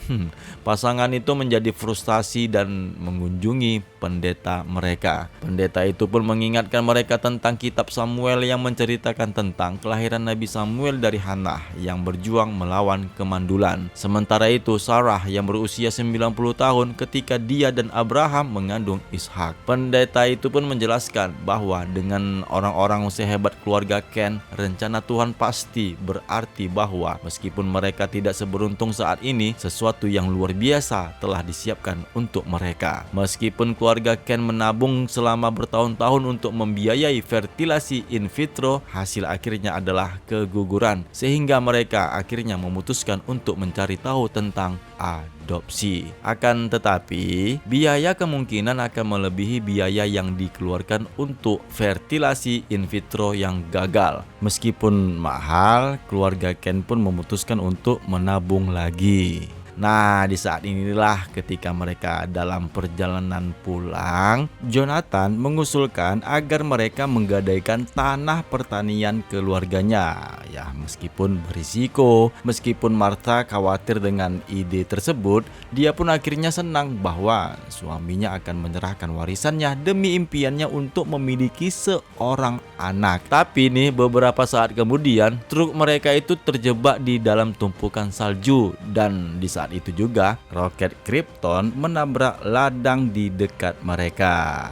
pasangan itu menjadi frustasi dan mengunjungi pendeta mereka. Pendeta itu pun mengingatkan mereka tentang kitab Samuel yang menceritakan tentang kelahiran Nabi Samuel dari Hannah yang berjuang melawan kemandulan. Sementara itu Sarah yang berusia 90 tahun ketika dia dan Abraham mengandung Ishak. Pendeta itu pun menjelaskan bahwa dengan orang-orang sehebat keluarga Ken, rencana Tuhan pasti berarti bahwa meskipun mereka tidak seberuntung saat ini, sesuatu yang luar biasa telah disiapkan untuk mereka. Meskipun keluarga Ken menabung selama bertahun-tahun untuk membiayai fertilasi in vitro, hasil akhirnya adalah keguguran sehingga mereka akhirnya memutuskan untuk mencari tahu tentang adopsi. Akan tetapi, biaya kemungkinan akan melebihi biaya yang dikeluarkan untuk fertilasi in vitro yang gagal. Meskipun mahal, keluarga Ken pun memutuskan untuk menabung lagi. Nah, di saat inilah ketika mereka dalam perjalanan pulang, Jonathan mengusulkan agar mereka menggadaikan tanah pertanian keluarganya. Ya, meskipun berisiko, meskipun Martha khawatir dengan ide tersebut, dia pun akhirnya senang bahwa suaminya akan menyerahkan warisannya demi impiannya untuk memiliki seorang anak. Tapi nih, beberapa saat kemudian, truk mereka itu terjebak di dalam tumpukan salju dan di saat itu juga roket Krypton menabrak ladang di dekat mereka.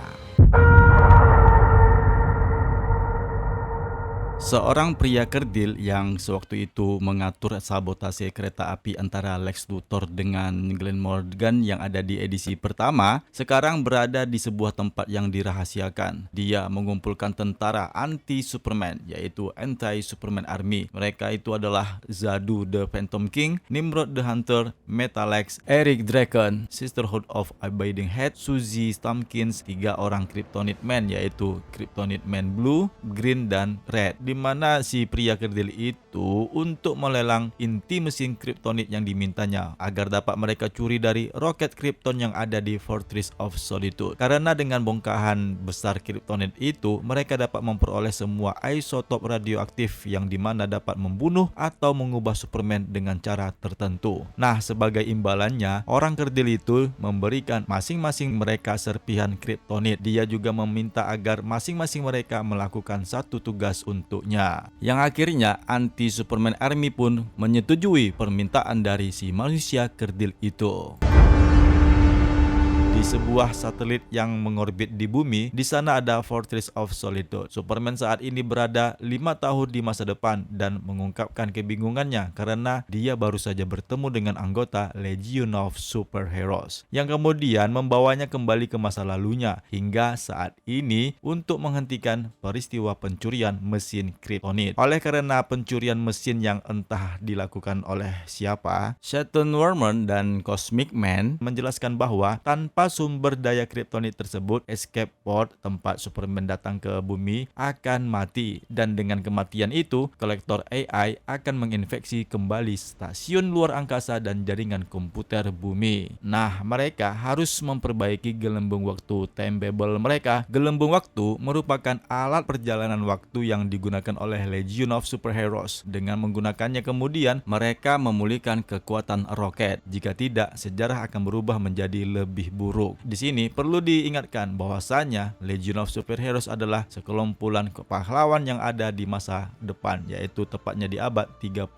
Seorang pria kerdil yang sewaktu itu mengatur sabotase kereta api antara Lex Luthor dengan Glenn Morgan yang ada di edisi pertama, sekarang berada di sebuah tempat yang dirahasiakan. Dia mengumpulkan tentara anti-Superman, yaitu Anti-Superman Army. Mereka itu adalah Zadu the Phantom King, Nimrod the Hunter, Metalex, Eric Draken, Sisterhood of Abiding Head, Suzy Stamkins, 3 orang Kryptonite Man, yaitu Kryptonite Man Blue, Green, dan Red. Di mana si pria kerdil itu untuk melelang inti mesin Kryptonite yang dimintanya agar dapat mereka curi dari roket Krypton yang ada di Fortress of Solitude. Karena dengan bongkahan besar Kryptonite itu, mereka dapat memperoleh semua isotop radioaktif yang dimana dapat membunuh atau mengubah Superman dengan cara tertentu. Nah, sebagai imbalannya, orang kerdil itu memberikan masing-masing mereka serpihan Kryptonite. Dia juga meminta agar masing-masing mereka melakukan satu tugas untuk yang akhirnya anti-Superman Army pun menyetujui permintaan dari si manusia kerdil itu. Di sebuah satelit yang mengorbit di bumi, di sana ada Fortress of Solitude. Superman saat ini berada 5 tahun di masa depan dan mengungkapkan kebingungannya karena dia baru saja bertemu dengan anggota Legion of Superheroes yang kemudian membawanya kembali ke masa lalunya hingga saat ini untuk menghentikan peristiwa pencurian mesin Kryptonite. Oleh karena pencurian mesin yang entah dilakukan oleh siapa, Saturn Wormer dan Cosmic Man menjelaskan bahwa tanpa sumber daya Kryptonite tersebut, escape pod tempat Superman datang ke bumi akan mati, dan dengan kematian itu, kolektor AI akan menginfeksi kembali stasiun luar angkasa dan jaringan komputer bumi. Nah, mereka harus memperbaiki gelembung waktu time bubble mereka. Gelembung waktu merupakan alat perjalanan waktu yang digunakan oleh Legion of Superheroes. Dengan menggunakannya kemudian, mereka memulihkan kekuatan roket. Jika tidak, sejarah akan berubah menjadi lebih buruk. Di sini perlu diingatkan bahwasanya Legion of Superheroes adalah sekelompokan pahlawan yang ada di masa depan, yaitu tepatnya di abad 31.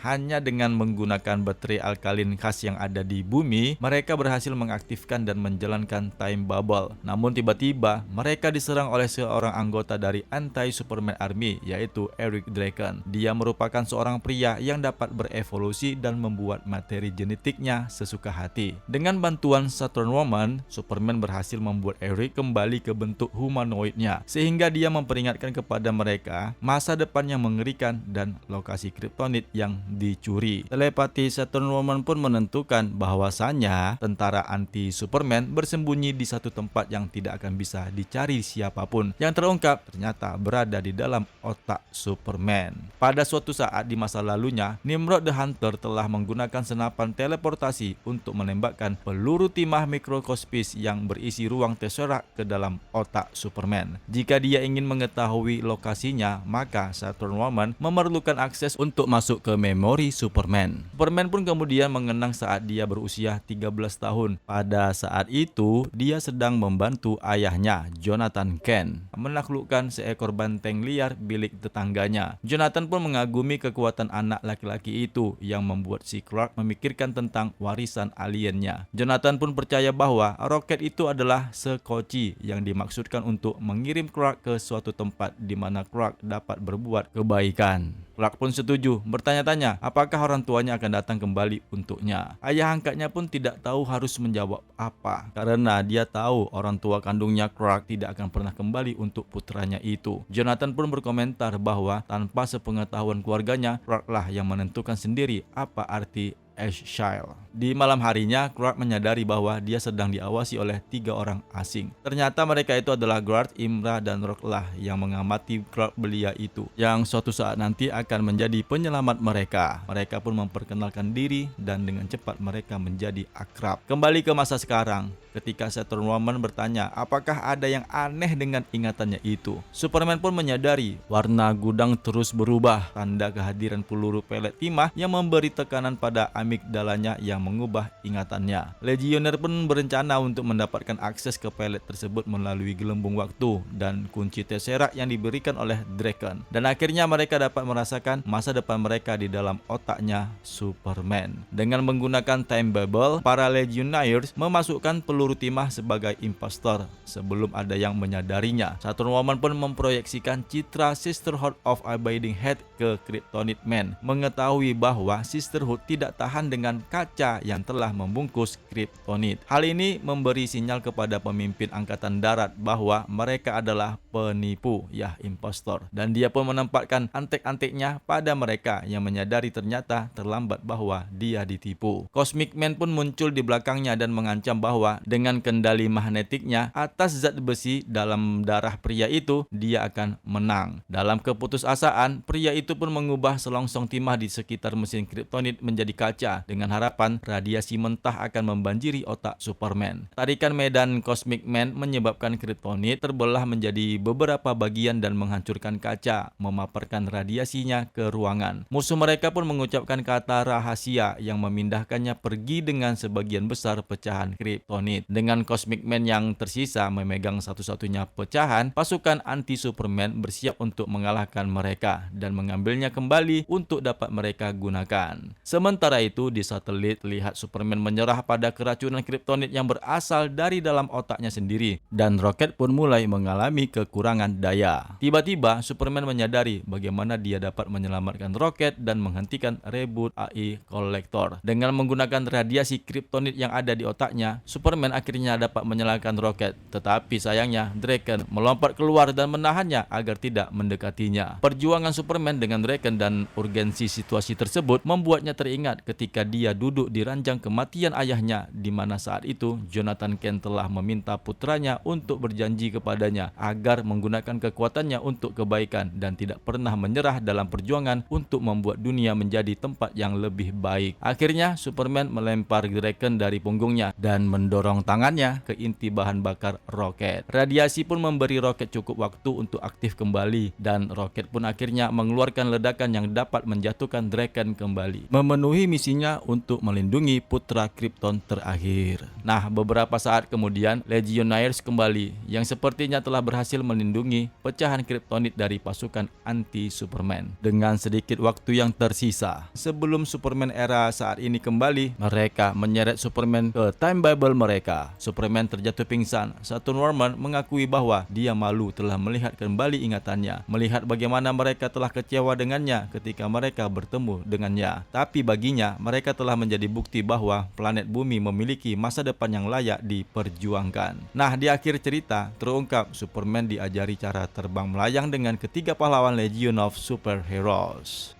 Hanya dengan menggunakan baterai alkalin khas yang ada di bumi, mereka berhasil mengaktifkan dan menjalankan time bubble. Namun tiba-tiba mereka diserang oleh seorang anggota dari Anti-Superman Army, yaitu Eric Draken. Dia merupakan seorang pria yang dapat berevolusi dan membuat materi genetiknya sesuka hati. Dengan bantuan satu Saturn Woman, Superman berhasil membuat Eric kembali ke bentuk humanoidnya, sehingga dia memperingatkan kepada mereka masa depan yang mengerikan dan lokasi Kryptonit yang dicuri. Telepati Saturn Woman pun menentukan bahwasannya tentara anti Superman bersembunyi di satu tempat yang tidak akan bisa dicari siapapun. Yang terungkap ternyata berada di dalam otak Superman. Pada suatu saat di masa lalunya, Nimrod the Hunter telah menggunakan senapan teleportasi untuk menembakkan peluru timah mikrokospis yang berisi ruang Tesseract ke dalam otak Superman. Jika dia ingin mengetahui lokasinya, maka Saturn Woman memerlukan akses untuk masuk ke memori Superman. Superman pun kemudian mengenang saat dia berusia 13 tahun. Pada saat itu, dia sedang membantu ayahnya, Jonathan Kent, menaklukkan seekor banteng liar bilik tetangganya. Jonathan pun mengagumi kekuatan anak laki-laki itu yang membuat si Clark memikirkan tentang warisan aliennya. Jonathan pun percaya bahwa roket itu adalah sekoci yang dimaksudkan untuk mengirim Clark ke suatu tempat di mana Clark dapat berbuat kebaikan. Clark pun setuju, bertanya-tanya apakah orang tuanya akan datang kembali untuknya. Ayah angkatnya pun tidak tahu harus menjawab apa, karena dia tahu orang tua kandungnya Clark tidak akan pernah kembali untuk putranya itu. Jonathan pun berkomentar bahwa tanpa sepengetahuan keluarganya, Clark lah yang menentukan sendiri apa arti Ashchild. Di malam harinya, Clark menyadari bahwa dia sedang diawasi oleh 3 orang asing. Ternyata mereka itu adalah Guard, Imra, dan Rocklah yang mengamati Clark belia itu, yang suatu saat nanti akan menjadi penyelamat mereka. Mereka pun memperkenalkan diri dan dengan cepat mereka menjadi akrab. Kembali ke masa sekarang, ketika Saturn Woman bertanya apakah ada yang aneh dengan ingatannya itu, Superman pun menyadari warna gudang terus berubah, tanda kehadiran peluru pelet timah yang memberi tekanan pada amigdalanya yang mengubah ingatannya. Legionnaire pun berencana untuk mendapatkan akses ke pelet tersebut melalui gelembung waktu dan kunci Tesseract yang diberikan oleh Draken. Dan akhirnya mereka dapat merasakan masa depan mereka di dalam otaknya Superman. Dengan menggunakan Time Bubble, para Legionnaires memasukkan peluru timah sebagai impostor sebelum ada yang menyadarinya. Saturn Woman pun memproyeksikan citra Sisterhood of Abiding Head ke Kryptonite Man, mengetahui bahwa Sisterhood tidak tahan dengan kaca yang telah membungkus Kryptonit. Hal ini memberi sinyal kepada pemimpin angkatan darat bahwa mereka adalah penipu, impostor. Dan dia pun menempatkan antek-anteknya pada mereka yang menyadari ternyata terlambat bahwa dia ditipu. Cosmic Man pun muncul di belakangnya dan mengancam bahwa dengan kendali magnetiknya atas zat besi dalam darah pria itu, dia akan menang. Dalam keputusasaan, pria itu pun mengubah selongsong timah di sekitar mesin Kryptonit menjadi kaca dengan harapan radiasi mentah akan membanjiri otak Superman. Tarikan medan Cosmic Man menyebabkan Kryptonit terbelah menjadi beberapa bagian dan menghancurkan kaca, memaparkan radiasinya ke ruangan. Musuh mereka pun mengucapkan kata rahasia yang memindahkannya pergi dengan sebagian besar pecahan Kryptonit. Dengan Cosmic Man yang tersisa memegang satu-satunya pecahan, pasukan anti Superman bersiap untuk mengalahkan mereka dan mengambilnya kembali untuk dapat mereka gunakan. Sementara itu di satelit terlihat Superman menyerah pada keracunan Kryptonit yang berasal dari dalam otaknya sendiri, dan roket pun mulai mengalami kekurangan daya. Tiba-tiba Superman menyadari bagaimana dia dapat menyelamatkan roket dan menghentikan reboot AI Collector. Dengan menggunakan radiasi Kryptonit yang ada di otaknya, Superman akhirnya dapat menyalakan roket, tetapi sayangnya Draken melompat keluar dan menahannya agar tidak mendekatinya. Perjuangan Superman dengan Draken dan urgensi situasi tersebut membuatnya teringat ketika dia duduk di ranjang kematian ayahnya, di mana saat itu Jonathan Kent telah meminta putranya untuk berjanji kepadanya agar menggunakan kekuatannya untuk kebaikan dan tidak pernah menyerah dalam perjuangan untuk membuat dunia menjadi tempat yang lebih baik. Akhirnya Superman melempar Draken dari punggungnya dan mendorong tangannya ke inti bahan bakar roket. Radiasi pun memberi roket cukup waktu untuk aktif kembali, dan roket pun akhirnya mengeluarkan ledakan yang dapat menjatuhkan Draken kembali, memenuhi misinya untuk melindungi putra Krypton terakhir. Nah, beberapa saat kemudian Legionnaires kembali, yang sepertinya telah berhasil melindungi pecahan Kryptonit dari pasukan anti Superman. Dengan sedikit waktu yang tersisa sebelum Superman era saat ini kembali, mereka menyeret Superman ke Time Bubble mereka mereka. Superman terjatuh pingsan. Satu Norman mengakui bahwa dia malu telah melihat kembali ingatannya, melihat bagaimana mereka telah kecewa dengannya ketika mereka bertemu dengannya. Tapi baginya, mereka telah menjadi bukti bahwa planet bumi memiliki masa depan yang layak diperjuangkan. Nah, di akhir cerita terungkap Superman diajari cara terbang melayang dengan ketiga pahlawan Legion of Superheroes.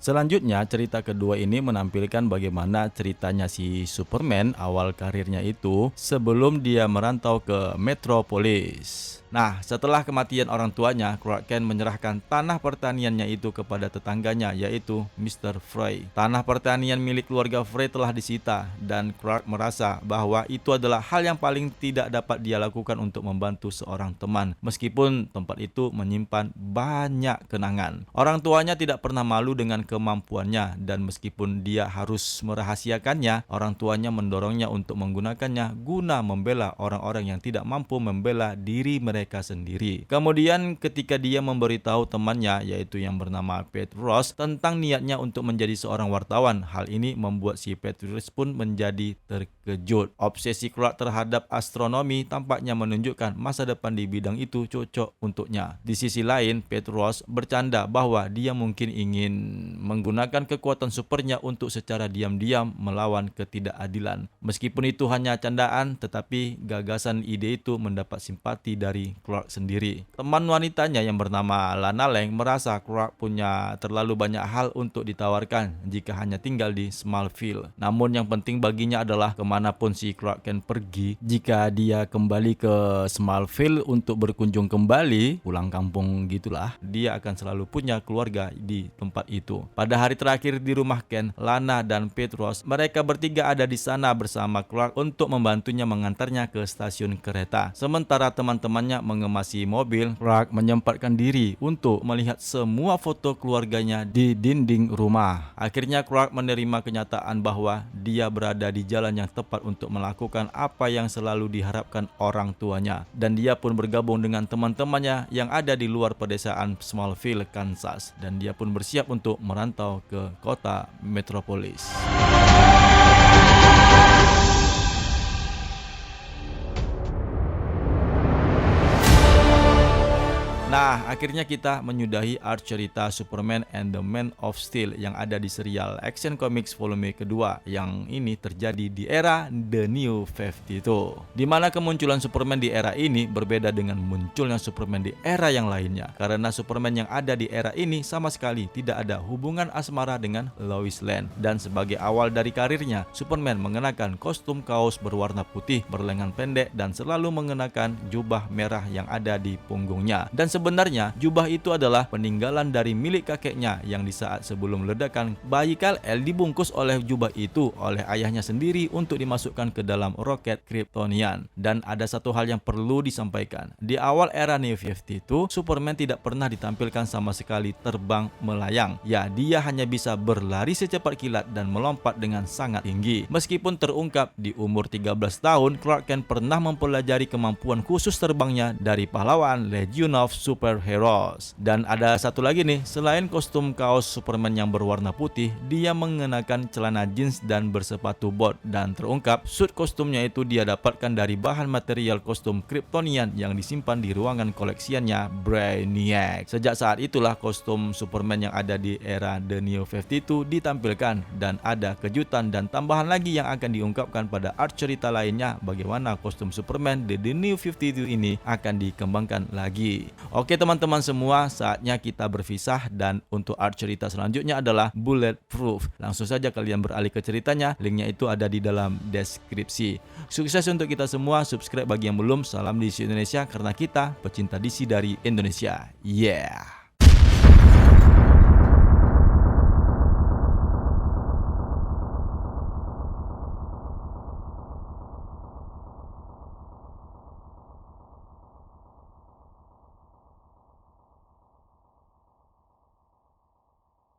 Selanjutnya, cerita kedua ini menampilkan bagaimana ceritanya si Superman awal karirnya itu sebelum dia merantau ke Metropolis. Nah, setelah kematian orang tuanya, Clark Kent menyerahkan tanah pertaniannya itu kepada tetangganya, yaitu Mr. Frey. Tanah pertanian milik keluarga Frey telah disita, dan Clark merasa bahwa itu adalah hal yang paling tidak dapat dia lakukan untuk membantu seorang teman, meskipun tempat itu menyimpan banyak kenangan. Orang tuanya tidak pernah malu dengan kemampuannya, dan meskipun dia harus merahasiakannya, orang tuanya mendorongnya untuk menggunakannya guna membela orang-orang yang tidak mampu membela diri mereka sendiri. Kemudian ketika dia memberitahu temannya, yaitu yang bernama Pat Ross, tentang niatnya untuk menjadi seorang wartawan, hal ini membuat si Pat Ross pun menjadi terkejut. Obsesi Clark terhadap astronomi tampaknya menunjukkan masa depan di bidang itu cocok untuknya. Di sisi lain, Pat Ross bercanda bahwa dia mungkin ingin menggunakan kekuatan supernya untuk secara diam-diam melawan ketidakadilan. Meskipun itu hanya candaan, tetapi gagasan ide itu mendapat simpati dari Clark sendiri. Teman wanitanya yang bernama Lana Lang merasa Clark punya terlalu banyak hal untuk ditawarkan jika hanya tinggal di Smallville. Namun yang penting baginya adalah kemanapun si Clark Kent pergi, jika dia kembali ke Smallville untuk berkunjung kembali, pulang kampung gitulah, dia akan selalu punya keluarga di tempat itu. Pada hari terakhir di rumah Kent, Lana dan Pat Ross, mereka bertiga ada di sana bersama Clark untuk membantunya mengantarnya ke stasiun kereta. Sementara teman-temannya mengemasi mobil, Clark menyempatkan diri untuk melihat semua foto keluarganya di dinding rumah. Akhirnya Clark menerima kenyataan bahwa dia berada di jalan yang tepat untuk melakukan apa yang selalu diharapkan orang tuanya, dan dia pun bergabung dengan teman-temannya yang ada di luar pedesaan Smallville, Kansas, dan dia pun bersiap untuk merantau ke kota Metropolis. Nah, akhirnya kita menyudahi arc cerita Superman and the Man of Steel yang ada di serial Action Comics volume kedua, yang ini terjadi di era The New 52. Di mana kemunculan Superman di era ini berbeda dengan munculnya Superman di era yang lainnya, karena Superman yang ada di era ini sama sekali tidak ada hubungan asmara dengan Lois Lane. Dan sebagai awal dari karirnya, Superman mengenakan kostum kaos berwarna putih berlengan pendek dan selalu mengenakan jubah merah yang ada di punggungnya. Dan sebenarnya jubah itu adalah peninggalan dari milik kakeknya yang di saat sebelum ledakan bayi Kal-El dibungkus oleh jubah itu oleh ayahnya sendiri untuk dimasukkan ke dalam roket Kryptonian. Dan ada satu hal yang perlu disampaikan. Di awal era New 52, Superman tidak pernah ditampilkan sama sekali terbang melayang. Ya, dia hanya bisa berlari secepat kilat dan melompat dengan sangat tinggi. Meskipun terungkap di umur 13 tahun, Clark Kent pernah mempelajari kemampuan khusus terbangnya dari pahlawan Legion of Superheroes. Dan ada satu lagi nih, selain kostum kaos Superman yang berwarna putih, dia mengenakan celana jeans dan bersepatu bot. Dan terungkap, suit kostumnya itu dia dapatkan dari bahan material kostum Kryptonian yang disimpan di ruangan koleksiannya Brainiac. Sejak saat itulah kostum Superman yang ada di era The New 52 ditampilkan, dan ada kejutan dan tambahan lagi yang akan diungkapkan pada arc cerita lainnya bagaimana kostum Superman di The New 52 ini akan dikembangkan lagi. Oke teman-teman semua, saatnya kita berpisah, dan untuk art cerita selanjutnya adalah Bulletproof. Langsung saja kalian beralih ke ceritanya, linknya itu ada di dalam deskripsi. Sukses untuk kita semua, subscribe bagi yang belum. Salam DC Indonesia, karena kita pecinta DC dari Indonesia. Yeah.